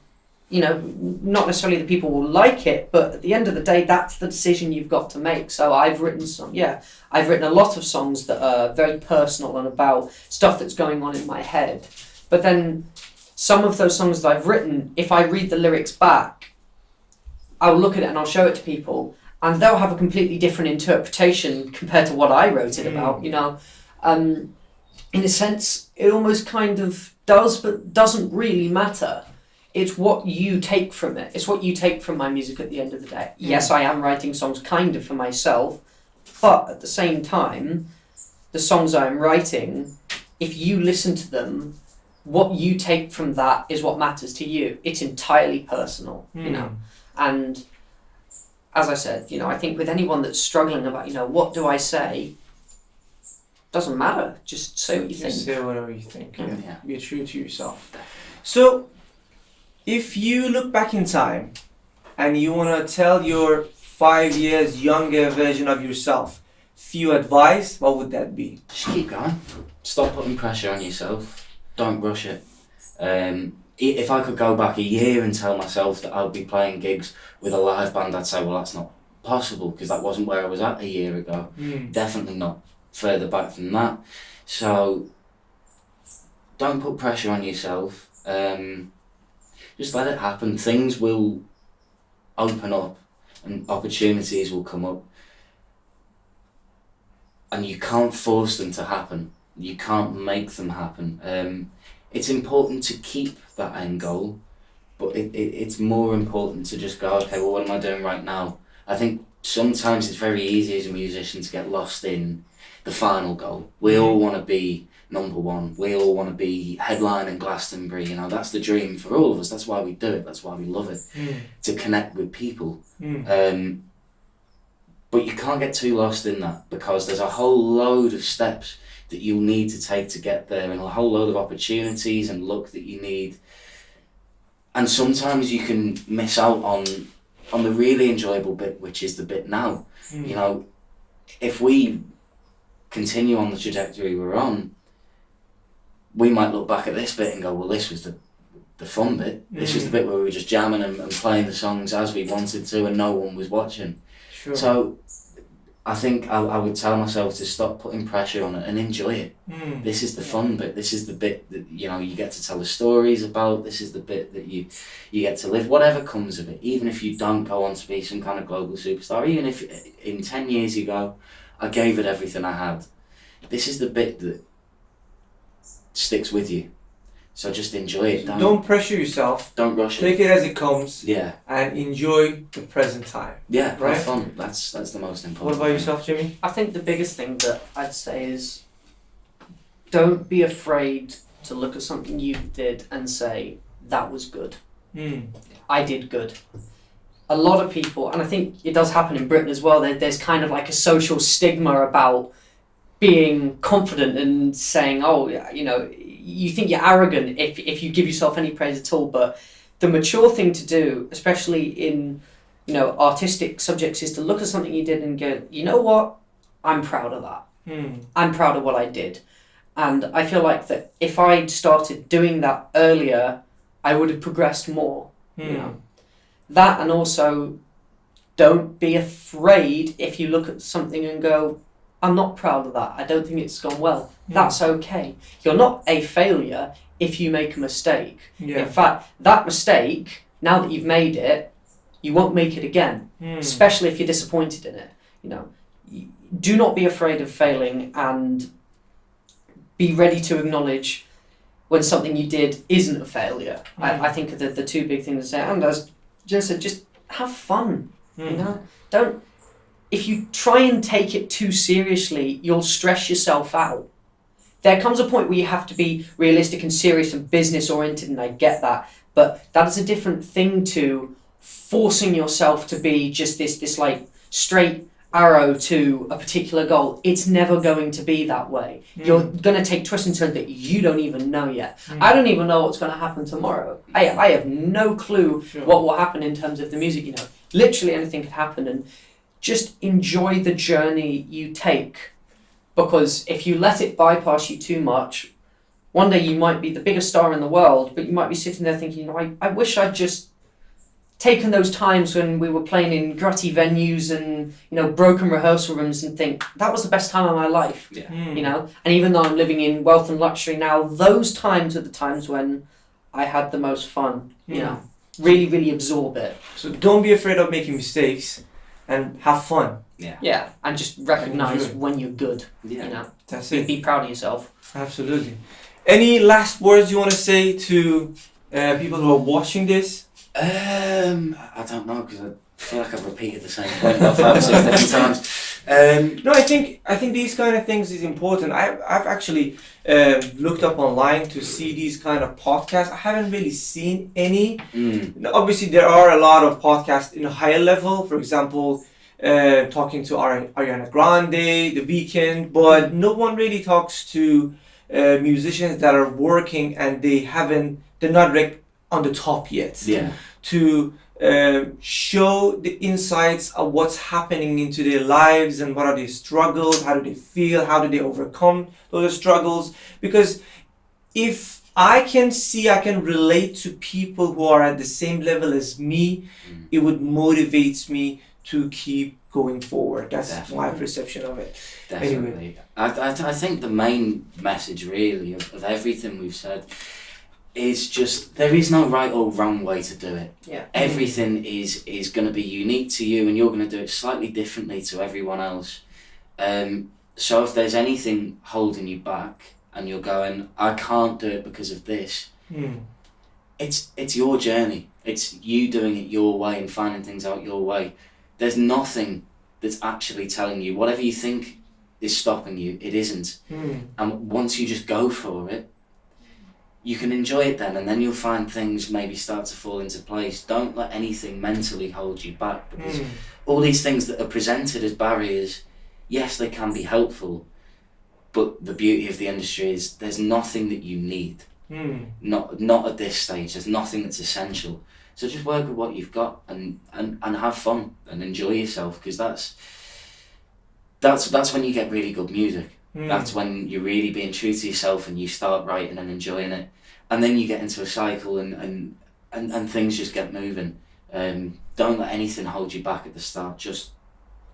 not necessarily the people will like it, but at the end of the day, that's the decision you've got to make. So I've written a lot of songs that are very personal and about stuff that's going on in my head. But then some of those songs that I've written, if I read the lyrics back, I'll look at it and I'll show it to people, and they'll have a completely different interpretation compared to what I wrote it about, In a sense, it almost kind of does, but doesn't really matter. It's what you take from it. It's what you take from my music at the end of the day. Yes, I am writing songs kind of for myself, but at the same time, the songs I'm writing, if you listen to them, what you take from that is what matters to you. It's entirely personal, And as I said, I think with anyone that's struggling about, what do I say, doesn't matter. Just say what you think. Say whatever you think. Yeah. Be true to yourself. So, if you look back in time and you want to tell your 5 years younger version of yourself few advice, what would that be? Just keep going. Stop putting pressure on yourself. Don't rush it. If I could go back a year and tell myself that I would be playing gigs with a live band, I'd say, well, that's not possible, because that wasn't where I was at a year ago. Definitely not further back than that. So don't put pressure on yourself. Just let it happen. Things will open up and opportunities will come up, and you can't force them to happen. You can't make them happen. It's important to keep that end goal, but it's more important to just go, okay, well, what am I doing right now? I think sometimes it's very easy as a musician to get lost in the final goal. We all want to be number one. We all want to be headlining Glastonbury. That's the dream for all of us. That's why we do it. That's why we love it, to connect with people. But you can't get too lost in that, because there's a whole load of steps that you'll need to take to get there, and a whole load of opportunities and luck that you need. And sometimes you can miss out on on the really enjoyable bit, which is the bit now. Mm. You know, if we continue on the trajectory we're on, we might look back at this bit and go, well, this was the fun bit. This was the bit where we were just jamming and playing the songs as we wanted to and no one was watching. Sure. So I think I would tell myself to stop putting pressure on it and enjoy it. Mm. This is the fun bit. This is the bit that, you know, you get to tell the stories about. This is the bit that you get to live, whatever comes of it. Even if you don't go on to be some kind of global superstar, even if in 10 years you go, I gave it everything I had. This is the bit that sticks with you. So just enjoy it. Don't pressure yourself. Don't rush Take it as it comes. Yeah. And enjoy the present time. Yeah, Right? have fun. That's the most important. What about yourself, Jimmy? I think the biggest thing that I'd say is don't be afraid to look at something you did and say, that was good. Mm. I did good. A lot of people, and I think it does happen in Britain as well, there's kind of like a social stigma about being confident and saying, oh, you know, you think you're arrogant if you give yourself any praise at all. But the mature thing to do, especially in, you know, artistic subjects, is to look at something you did and go, you know what, I'm proud of that. Mm. I'm proud of what I did. And I feel like that if I'd started doing that earlier, I would have progressed more. Mm. You know, that, and also don't be afraid if you look at something and go, I'm not proud of that. I don't think it's gone well. Mm. That's okay. You're not a failure if you make a mistake. Yeah. In fact, that mistake, now that you've made it, you won't make it again, Mm. especially if you're disappointed in it. You know, do not be afraid of failing, and be ready to acknowledge when something you did isn't a failure. Mm. I think the two big things to say, and as Jen said, just have fun. Mm. You know, don't. If you try and take it too seriously, you'll stress yourself out. There comes a point where you have to be realistic and serious and business oriented, and I get that, but that is a different thing to forcing yourself to be just this like straight arrow to a particular goal. It's never going to be that way. Mm. You're going to take twists and turns that you don't even know yet. Mm. I don't even know what's going to happen tomorrow. I have no clue Sure. what will happen in terms of the music. You know, literally anything could happen, and just enjoy the journey you take, because if you let it bypass you too much, one day you might be the biggest star in the world, but you might be sitting there thinking, you know, I wish I'd just taken those times when we were playing in grutty venues and, you know, broken rehearsal rooms, and think that was the best time of my life. Yeah. Mm. You know, and even though I'm living in wealth and luxury now, those times are the times when I had the most fun. You know, really, really absorb it. So don't be afraid of making mistakes, and have fun. Yeah, and just recognize Enjoy. when you're good. Yeah. You know, That's it. be proud of yourself. Absolutely. Any last words you want to say to people who are watching this? I don't know, because I feel like I've repeated the same point about 5 or 6 different times. No, I think these kind of things is important. I've actually looked up online to see these kind of podcasts. I haven't really seen any. Obviously, there are a lot of podcasts in a higher level. For example, talking to Ariana Grande, The Weeknd, but no one really talks to musicians that are working and they're not on the top yet. Yeah. To show the insights of what's happening into their lives and what are their struggles, how do they feel, how do they overcome those struggles. Because if I can relate to people who are at the same level as me, it would motivate me to keep going forward. That's my perception of it. Definitely. Anyway. I think the main message really of everything we've said is just there is no right or wrong way to do it. Yeah. Everything is going to be unique to you, and you're going to do it slightly differently to everyone else. So if there's anything holding you back and you're going, I can't do it because of this, it's your journey. It's you doing it your way and finding things out your way. There's nothing that's actually telling you whatever you think is stopping you, it isn't. And once you just go for it, you can enjoy it then, and then you'll find things maybe start to fall into place. Don't let anything mentally hold you back, because all these things that are presented as barriers, yes, they can be helpful, but the beauty of the industry is there's nothing that you need. Not at this stage. There's nothing that's essential. So just work with what you've got and have fun and enjoy yourself, because that's when you get really good music. That's when you're really being true to yourself and you start writing and enjoying it, and then you get into a cycle and things just get moving. Don't let anything hold you back at the start. Just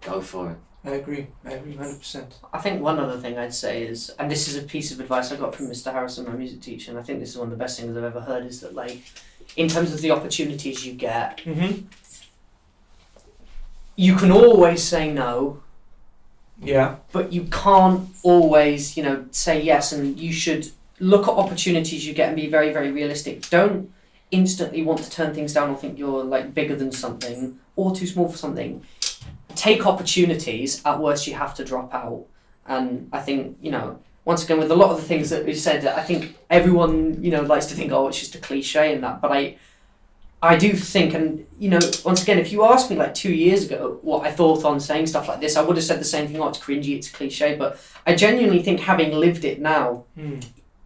go for it. I agree 100%. I think one other thing I'd say is, and this is a piece of advice I got from Mr. Harrison, my music teacher, and I think this is one of the best things I've ever heard, is that, like, in terms of the opportunities you get, you can always say no. Yeah. But you can't always, say yes, and you should look at opportunities you get and be very, very realistic. Don't instantly want to turn things down or think you're, like, bigger than something or too small for something. Take opportunities. At worst, you have to drop out. And I think, once again, with a lot of the things that we've said, I think everyone, likes to think, oh, it's just a cliche and that. But I do think, and, once again, if you asked me like 2 years ago what I thought on saying stuff like this, I would have said the same thing, oh, it's cringy, it's a cliche. But I genuinely think, having lived it now,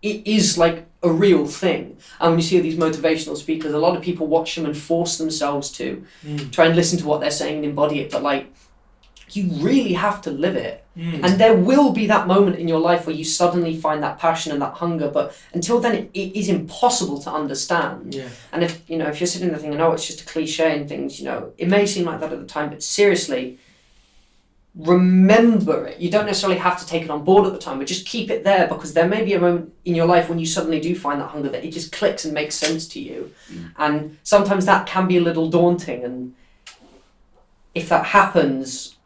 it is like a real thing. And when you see these motivational speakers, a lot of people watch them and force themselves to try and listen to what they're saying and embody it. But, like, you really have to live it. And there will be that moment in your life where you suddenly find that passion and that hunger, but until then it is impossible to understand. Yeah. And if you're sitting there thinking, oh, it's just a cliche and things, it may seem like that at the time, but seriously, remember it. You don't necessarily have to take it on board at the time, but just keep it there, because there may be a moment in your life when you suddenly do find that hunger, that it just clicks and makes sense to you. And sometimes that can be a little daunting, and if that happens,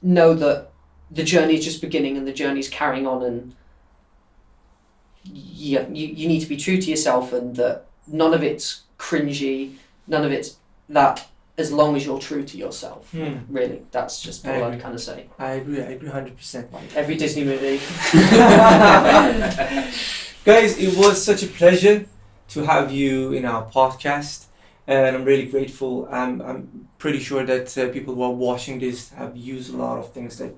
know that the journey is just beginning and the journey's carrying on, and you need to be true to yourself, and that none of it's cringy, none of it's that, as long as you're true to yourself. Really, that's just all I'd kind of say. I agree 100%. Like every Disney movie. Guys, it was such a pleasure to have you in our podcast, and I'm really grateful. I'm pretty sure that people who are watching this have used a lot of things that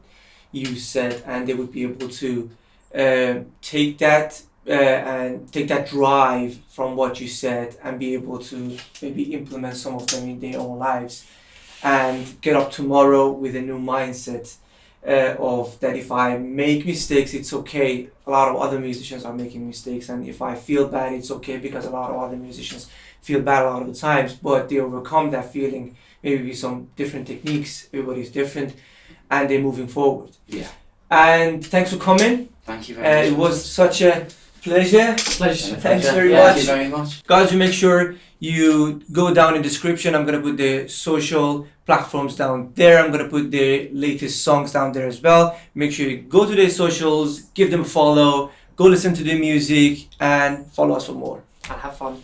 you said, and they would be able to take that and take that drive from what you said and be able to maybe implement some of them in their own lives, and get up tomorrow with a new mindset of that if I make mistakes, it's okay. A lot of other musicians are making mistakes, and if I feel bad, it's okay, because a lot of other musicians feel bad a lot of the times, but they overcome that feeling, maybe with some different techniques. Everybody's different, and they're moving forward. Yeah. And thanks for coming. Thank you very much. It was such a pleasure. Pleasure. Thanks very Thank much. you very much. Guys, you make sure you go down in the description. I'm going to put the social platforms down there. I'm going to put the latest songs down there as well. Make sure you go to their socials, give them a follow, go listen to their music, and follow us for more. And have fun.